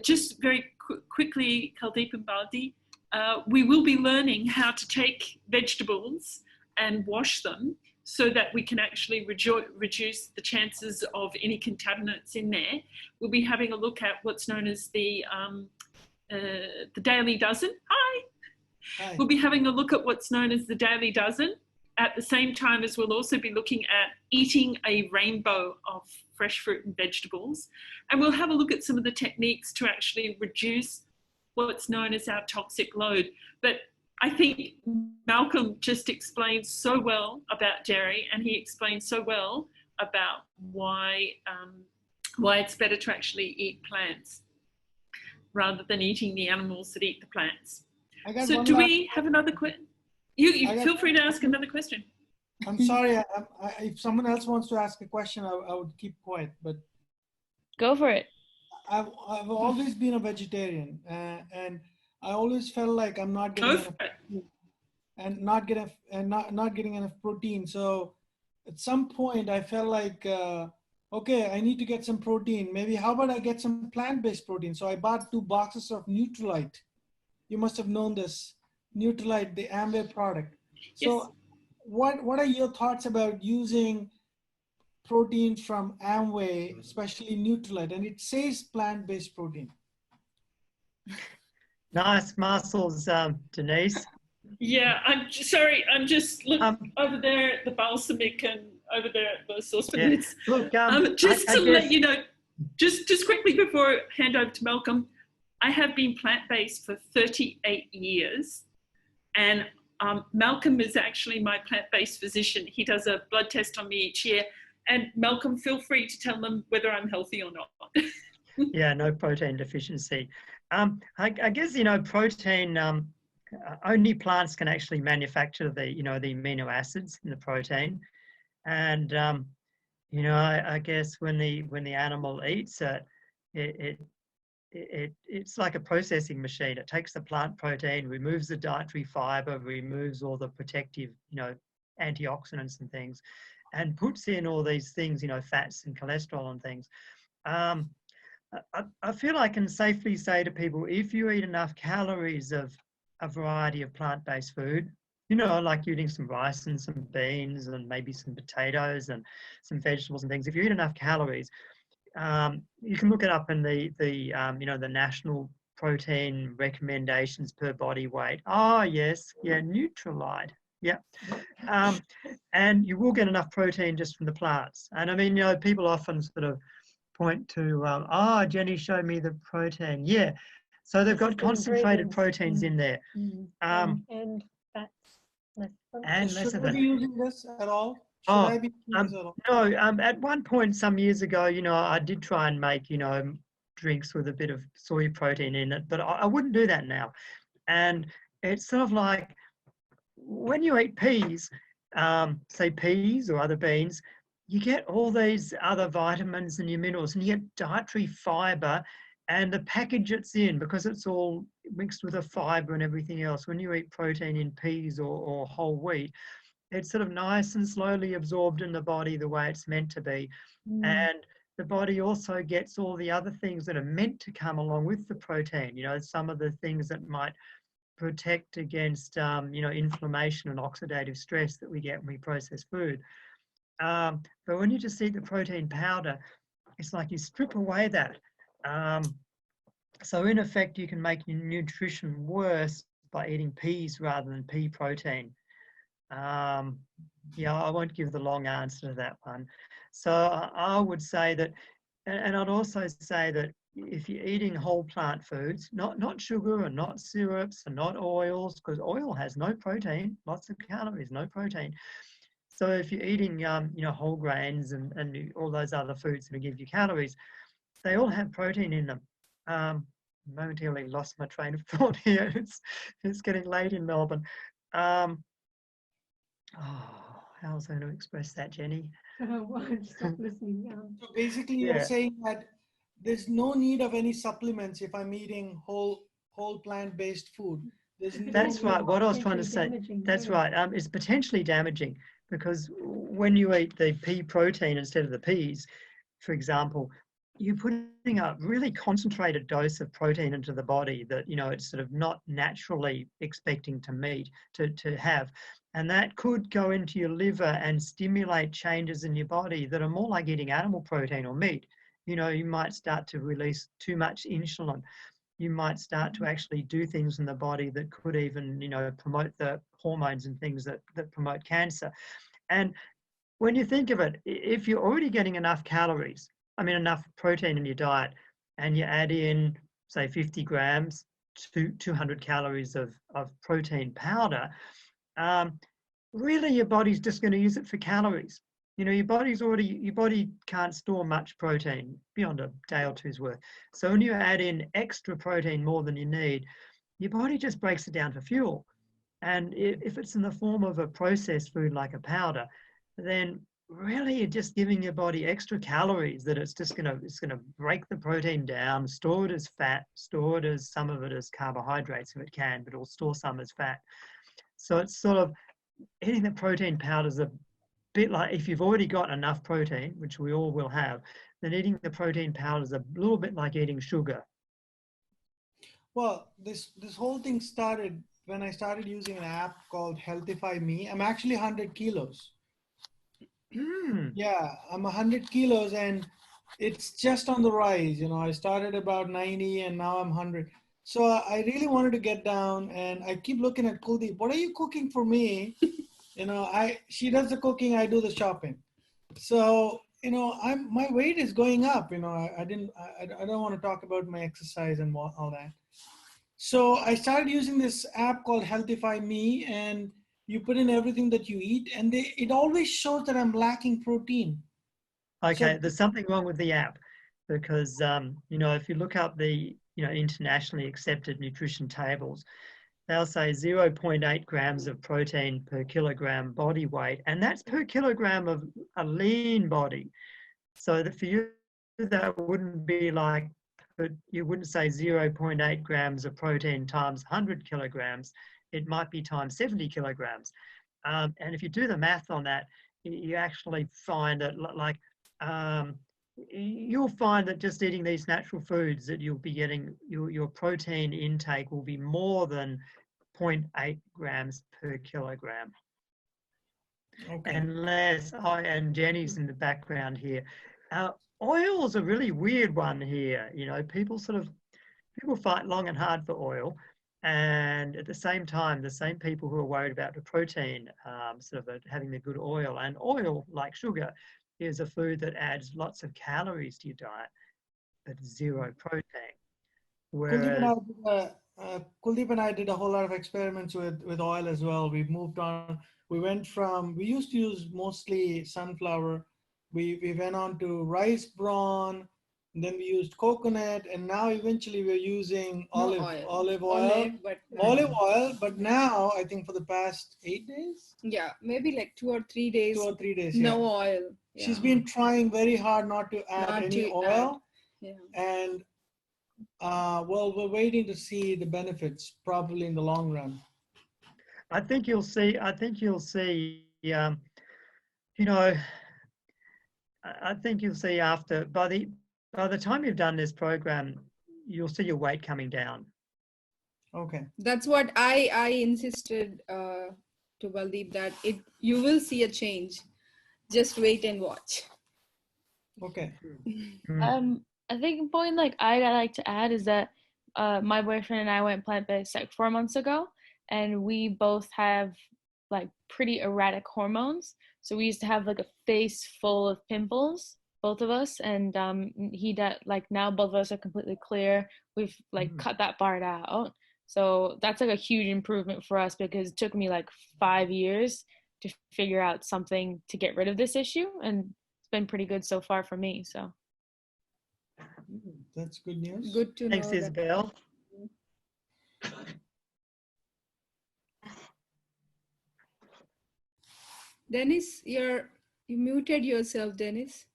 Just very quickly, Kuldeep and Baldi, we will be learning how to take vegetables and wash them so that we can actually reduce the chances of any contaminants in there. We'll be having a look at what's known as the Daily Dozen. Hi. We'll be having a look at what's known as the Daily Dozen, at the same time as we'll also be looking at eating a rainbow of fresh fruit and vegetables. And we'll have a look at some of the techniques to actually reduce what's known as our toxic load. But I think Malcolm just explained so well about dairy, and he explained so well about why it's better to actually eat plants rather than eating the animals that eat the plants. So do we have another question? You feel free to ask another question. I'm sorry, if someone else wants to ask a question, I would keep quiet, but go for it. I've always been a vegetarian, and I always felt like I'm not getting enough and not getting enough protein. So at some point I felt like okay, I need to get some protein. Maybe how about I get some plant-based protein? So I bought 2 boxes of Nutrilite. You must have known this. Nutrilite, the Amway product. So yes. What are your thoughts about using protein from Amway, especially Nutrilite? And it says plant-based protein. Nice muscles, Denise. Yeah, I'm sorry. I'm just looking over there at the balsamic and over there at the saucepan. Yeah. Look, just to let you know, just quickly before I hand over to Malcolm, I have been plant-based for 38 years. And Malcolm is actually my plant-based physician. He does a blood test on me each year. And Malcolm, feel free to tell them whether I'm healthy or not. Yeah, no protein deficiency. I guess, you know, protein, only plants can actually manufacture the, you know, the amino acids in the protein. And, you know, I guess when the animal eats it, it's like a processing machine. It takes the plant protein, removes the dietary fiber, removes all the protective, you know, antioxidants and things, and puts in all these things, you know, fats and cholesterol and things. I feel I can safely say to people, if you eat enough calories of a variety of plant-based food, you know, like eating some rice and some beans and maybe some potatoes and some vegetables and things, if you eat enough calories, you can look it up in the you know, the national protein recommendations per body weight. Oh yes, yeah, Nutrilite, yeah, and you will get enough protein just from the plants. And I mean, you know, people often sort of point to, Jenny showed me the protein. Yeah, so they've got concentrated proteins in there, and fats, and less of it. Should we be using this at all? No, at one point some years ago, you know, I did try and make, you know, drinks with a bit of soy protein in it, but I wouldn't do that now. And it's sort of like when you eat peas, say peas or other beans, you get all these other vitamins and your minerals, and you get dietary fiber, and the package it's in, because it's all mixed with a fiber and everything else. When you eat protein in peas or whole wheat, it's sort of nice and slowly absorbed in the body the way it's meant to be. And the body also gets all the other things that are meant to come along with the protein, some of the things that might protect against, inflammation and oxidative stress that we get when we process food. But when you just eat the protein powder, it's like you strip away that. So in effect, you can make your nutrition worse by eating peas rather than pea protein. I won't give the long answer to that one. So I would say that, and I'd also say that if you're eating whole plant foods, not sugar and not syrups and not oils, because oil has no protein, lots of calories, no protein. So if you're eating, whole grains and all those other foods that give you calories, they all have protein in them. Momentarily lost my train of thought here. It's getting late in Melbourne. How was I going to express that, Jenny? Stop listening. So basically, you're saying that there's no need of any supplements if I'm eating whole plant-based food. That's right. What I was trying to say. That's right. It's potentially damaging because when you eat the pea protein instead of the peas, for example, you're putting a really concentrated dose of protein into the body that, it's sort of not naturally expecting to have. And that could go into your liver and stimulate changes in your body that are more like eating animal protein or meat. You might start to release too much insulin. You might start to actually do things in the body that could even, promote the hormones and things that promote cancer. And when you think of it, if you're already getting enough protein in your diet, and you add in, say, 50 grams to 200 calories of protein powder, really your body's just going to use it for calories. Your body can't store much protein beyond a day or two's worth. So when you add in extra protein more than you need, your body just breaks it down for fuel. And if it's in the form of a processed food like a powder, then really you're just giving your body extra calories that it's gonna break the protein down, store it as fat, store it as some of it as carbohydrates if it can, but it'll store some as fat. So it's sort of eating the protein powder is a bit like, if you've already got enough protein, which we all will have, then eating the protein powder is a little bit like eating sugar. Well, this whole thing started when I started using an app called Healthify Me. I'm actually 100 kilos. Yeah, I'm 100 kilos and it's just on the rise. I started about 90 and now I'm 100. So I really wanted to get down, and I keep looking at Kuldeep. What are you cooking for me? She does the cooking, I do the shopping. So, my weight is going up. I don't want to talk about my exercise and all that. So I started using this app called Healthify Me, and you put in everything that you eat, and it always shows that I'm lacking protein. Okay, so there's something wrong with the app because, if you look up the, internationally accepted nutrition tables, they'll say 0.8 grams of protein per kilogram body weight, and that's per kilogram of a lean body. So that for you, that wouldn't be like, you wouldn't say 0.8 grams of protein times 100 kilograms. It might be times 70 kilograms. And if you do the math on that, you actually find that, you'll find that just eating these natural foods that you'll be getting, your protein intake will be more than 0.8 grams per kilogram. Okay. Unless, and Jenny's in the background here. Oil's a really weird one here. People fight long and hard for oil. And at the same time, the same people who are worried about the protein, having the good oil. And oil, like sugar, is a food that adds lots of calories to your diet, but zero protein. Whereas, Kuldeep and I did a whole lot of experiments with oil as well. We moved on. We used to use mostly sunflower. We went on to rice bran, then we used coconut, and now eventually we're using olive oil. But now I think for the past 8 days. Yeah, maybe like 2 or 3 days. 2 or 3 days. No oil. Yeah. She's been trying very hard not to add any oil. Yeah. And we're waiting to see the benefits probably in the long run. I think you'll see you know, I think you'll see by the time you've done this program, you'll see your weight coming down. Okay. That's what I insisted to Baldeep, that you will see a change. Just wait and watch. Okay. I think a point like I'd like to add is that my boyfriend and I went plant-based like 4 months ago, and we both have like pretty erratic hormones. So we used to have like a face full of pimples, both of us, and like now both of us are completely clear. We've like cut that part out. So that's like a huge improvement for us, because it took me like 5 years to figure out something to get rid of this issue, and it's been pretty good so far for me. So that's good news. Good to know. Thanks, Isabel. Dennis, you muted yourself, Dennis.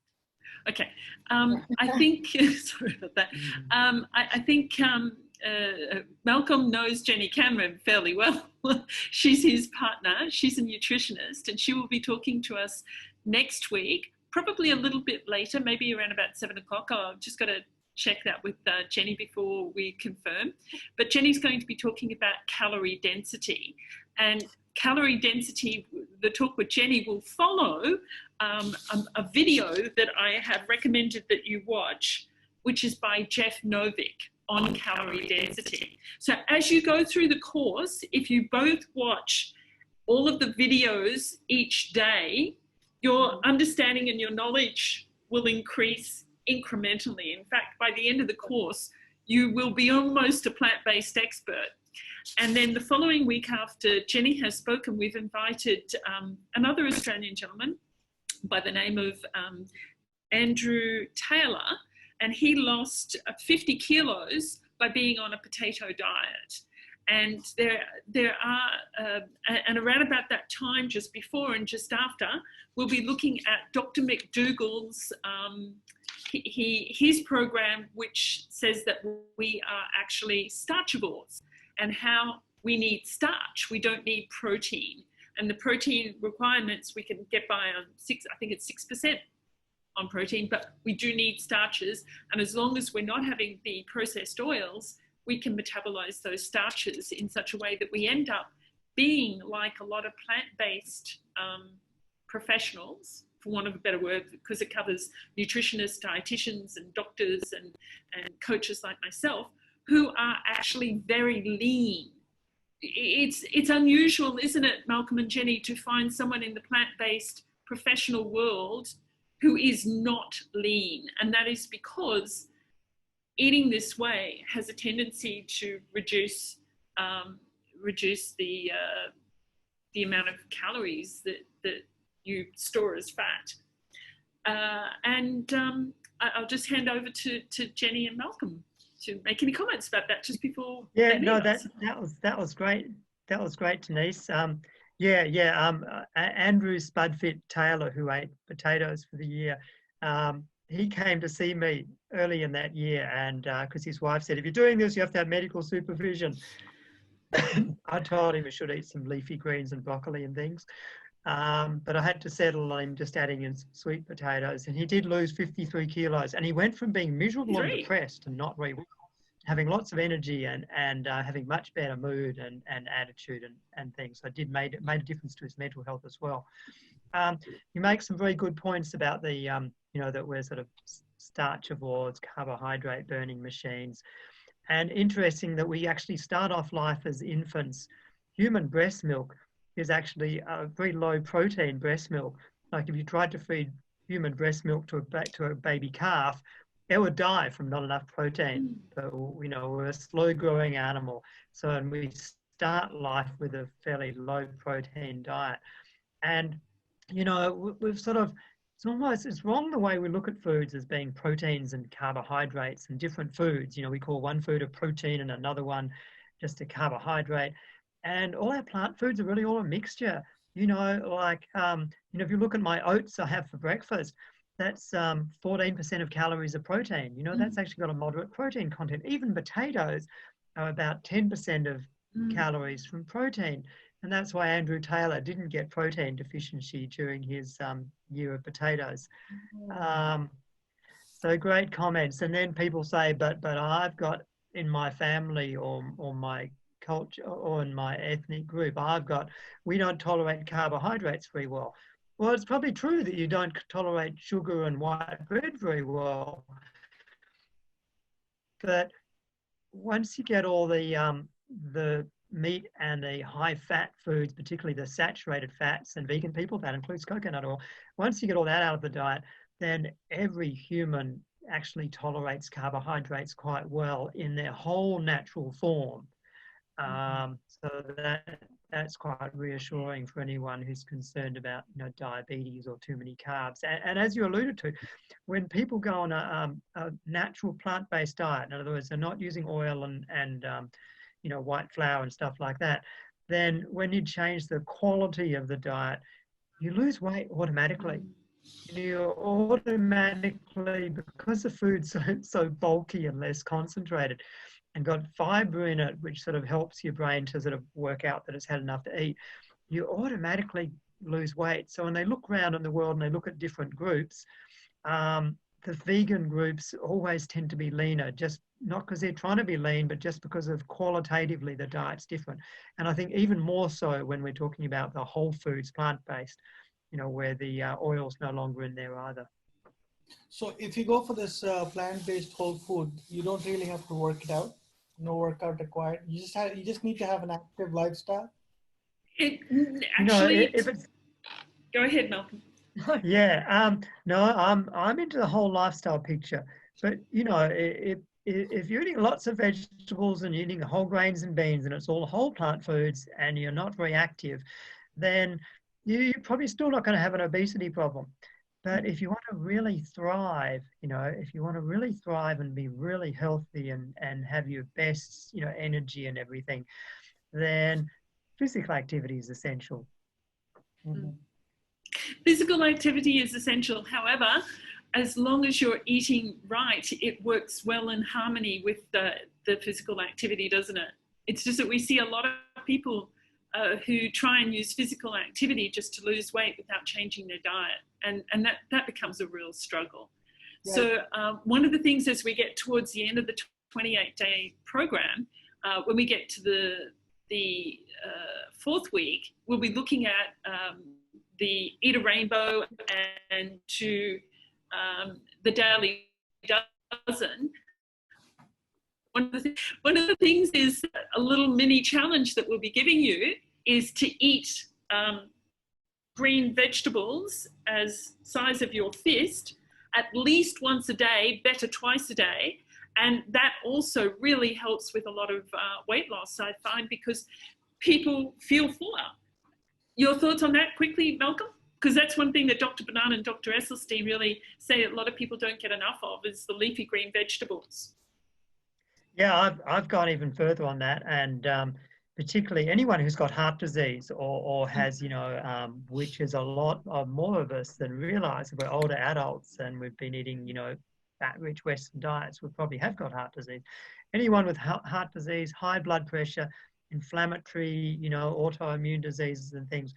Okay. I think, sorry about that. I think Malcolm knows Jenny Cameron fairly well. She's his partner. She's a nutritionist, and she will be talking to us next week, probably a little bit later, maybe around about 7 o'clock. I've just got to check that with Jenny before we confirm. But Jenny's going to be talking about calorie density. And calorie density, the talk with Jenny will follow a video that I have recommended that you watch, which is by Jeff Novick on calorie density. So as you go through the course, if you both watch all of the videos each day, your understanding and your knowledge will increase incrementally. In fact, by the end of the course, you will be almost a plant-based expert. And then the following week after Jenny has spoken, we've invited another Australian gentleman by the name of Andrew Taylor, and he lost 50 kilos by being on a potato diet. And there are, and around about that time, just before and just after, we'll be looking at Dr. McDougall's, his program, which says that we are actually starchivores, and how we need starch. We don't need protein. And the protein requirements we can get by on I think it's 6% on protein, but we do need starches. And as long as we're not having the processed oils, we can metabolize those starches in such a way that we end up being like a lot of plant-based professionals, for want of a better word, because it covers nutritionists, dietitians, and doctors and coaches like myself, who are actually very lean. It's unusual, isn't it, Malcolm and Jenny, to find someone in the plant-based professional world who is not lean. And that is because eating this way has a tendency to reduce the amount of calories that you store as fat. I'll just hand over to Jenny and Malcolm to make any comments about that just before. Yeah, no, that was great. That was great, Denise. Andrew Spudfit Taylor, who ate potatoes for the year, he came to see me early in that year, and because his wife said, if you're doing this, you have to have medical supervision. I told him he should eat some leafy greens and broccoli and things. But I had to settle on him just adding in some sweet potatoes, and he did lose 53 kilos, and he went from being miserable and depressed and not very well, having lots of energy and having much better mood and attitude and things. So it made a difference to his mental health as well. You make some very good points about the that we're sort of starchivores, carbohydrate burning machines, and interesting that we actually start off life as infants. Human breast milk is actually a very low protein breast milk. Like if you tried to feed human breast milk to a baby calf, it would die from not enough protein. So, we're a slow growing animal. So, and we start life with a fairly low protein diet. And, we've sort of, it's wrong the way we look at foods as being proteins and carbohydrates and different foods. We call one food a protein and another one just a carbohydrate. And all our plant foods are really all a mixture. If you look at my oats I have for breakfast, that's 14% of calories of protein. That's actually got a moderate protein content. Even potatoes are about 10% of calories from protein. And that's why Andrew Taylor didn't get protein deficiency during his year of potatoes. So great comments. And then people say, but I've got in my family or my culture or in my ethnic group, we don't tolerate carbohydrates very well. Well, it's probably true that you don't tolerate sugar and white bread very well. But once you get all the meat and the high-fat foods, particularly the saturated fats, and vegan people, that includes coconut oil, once you get all that out of the diet, then every human actually tolerates carbohydrates quite well in their whole natural form. So that's quite reassuring for anyone who's concerned about, you know, diabetes or too many carbs. And as you alluded to, when people go on a natural plant-based diet, in other words, they're not using oil and you know, white flour and stuff like that, then when you change the quality of the diet, you lose weight automatically. You automatically, because the food's so bulky and less concentrated and got fiber in it, which sort of helps your brain to sort of work out that it's had enough to eat, you automatically lose weight. So when they look around in the world and they look at different groups, the vegan groups always tend to be leaner, just not because they're trying to be lean, but just because of qualitatively the diet's different. And I think even more so when we're talking about the whole foods, plant-based, you know, where the oil's no longer in there either. So if you go for this plant-based whole food, you don't really have to work it out. No workout required. You just need to have an active lifestyle. Actually, go ahead, Malcolm. Yeah, no, I'm into the whole lifestyle picture. But you know, if you're eating lots of vegetables and you're eating whole grains and beans and it's all whole plant foods and you're not very active, then you're probably still not going to have an obesity problem. But if you want to really thrive, you know, if you want to really thrive and be really healthy and have your best, you know, energy and everything, then physical activity is essential. Mm-hmm. Physical activity is essential. However, as long as you're eating right, it works well in harmony with the physical activity, doesn't it? It's just that we see a lot of people who try and use physical activity just to lose weight without changing their diet. And that becomes a real struggle. Yeah. So one of the things as we get towards the end of the 28-day program, when we get to the fourth week, we'll be looking at the Eat a Rainbow and to the Daily Dozen. One of the things is a little mini challenge that we'll be giving you is to eat green vegetables as size of your fist at least once a day, better twice a day. And that also really helps with a lot of weight loss, I find, because people feel fuller. Your thoughts on that quickly, Malcolm? Because that's one thing that Dr. Banana and Dr. Esselstyn really say a lot of people don't get enough of is the leafy green vegetables. Yeah, I've gone even further on that, and particularly anyone who's got heart disease or has, you know, which is a lot of more of us than realise. We're older adults and we've been eating, you know, fat-rich Western diets. We probably have got heart disease. Anyone with heart disease, high blood pressure, inflammatory, you know, autoimmune diseases and things.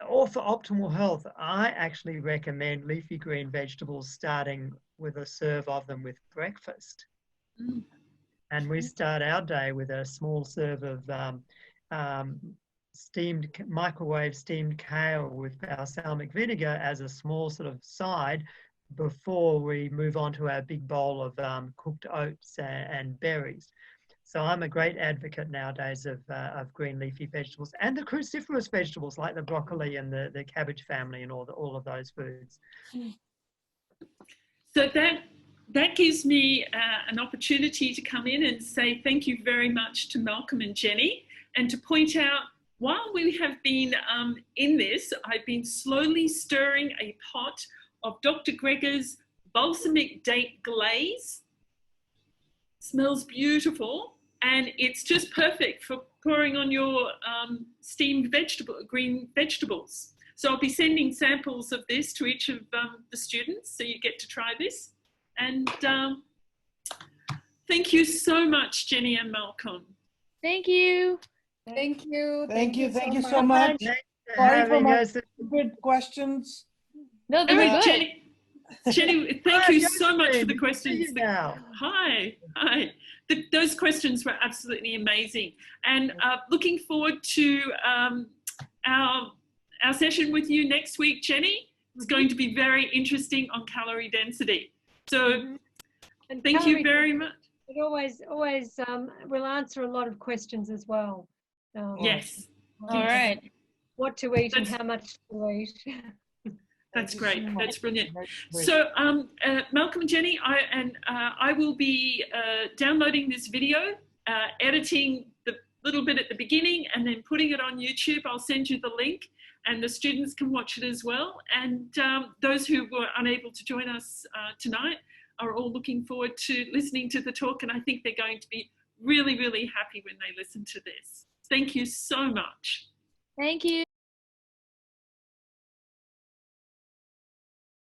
Or for optimal health, I actually recommend leafy green vegetables starting with a serve of them with breakfast. Mm. And we start our day with a small serve of microwave steamed kale with balsamic vinegar as a small sort of side before we move on to our big bowl of cooked oats and berries. So I'm a great advocate nowadays of green leafy vegetables and the cruciferous vegetables like the broccoli and the cabbage family and all of those foods. So that gives me an opportunity to come in and say thank you very much to Malcolm and Jenny, and to point out while we have been in this, I've been slowly stirring a pot of Dr. Greger's balsamic date glaze. Smells beautiful. And it's just perfect for pouring on your steamed green vegetables. So I'll be sending samples of this to each of the students, so you get to try this. And thank you so much, Jenny and Malcolm. Thank you. Thank you. Thank you so much. Thanks for Sorry for having my us. good questions. No, they were good. Jenny, thank you so much for the See questions. you now. Hi. Those questions were absolutely amazing. And looking forward to our session with you next week, Jenny. It's going to be very interesting on calorie density. So And thank you very much. It always will answer a lot of questions as well. Yes. All right. What to eat and how much to eat. That's great. That's brilliant. So, Malcolm and Jenny, I will be downloading this video, editing the little bit at the beginning, and then putting it on YouTube. I'll send you the link, and the students can watch it as well. And those who were unable to join us tonight are all looking forward to listening to the talk, and I think they're going to be really, really happy when they listen to this. Thank you so much. Thank you.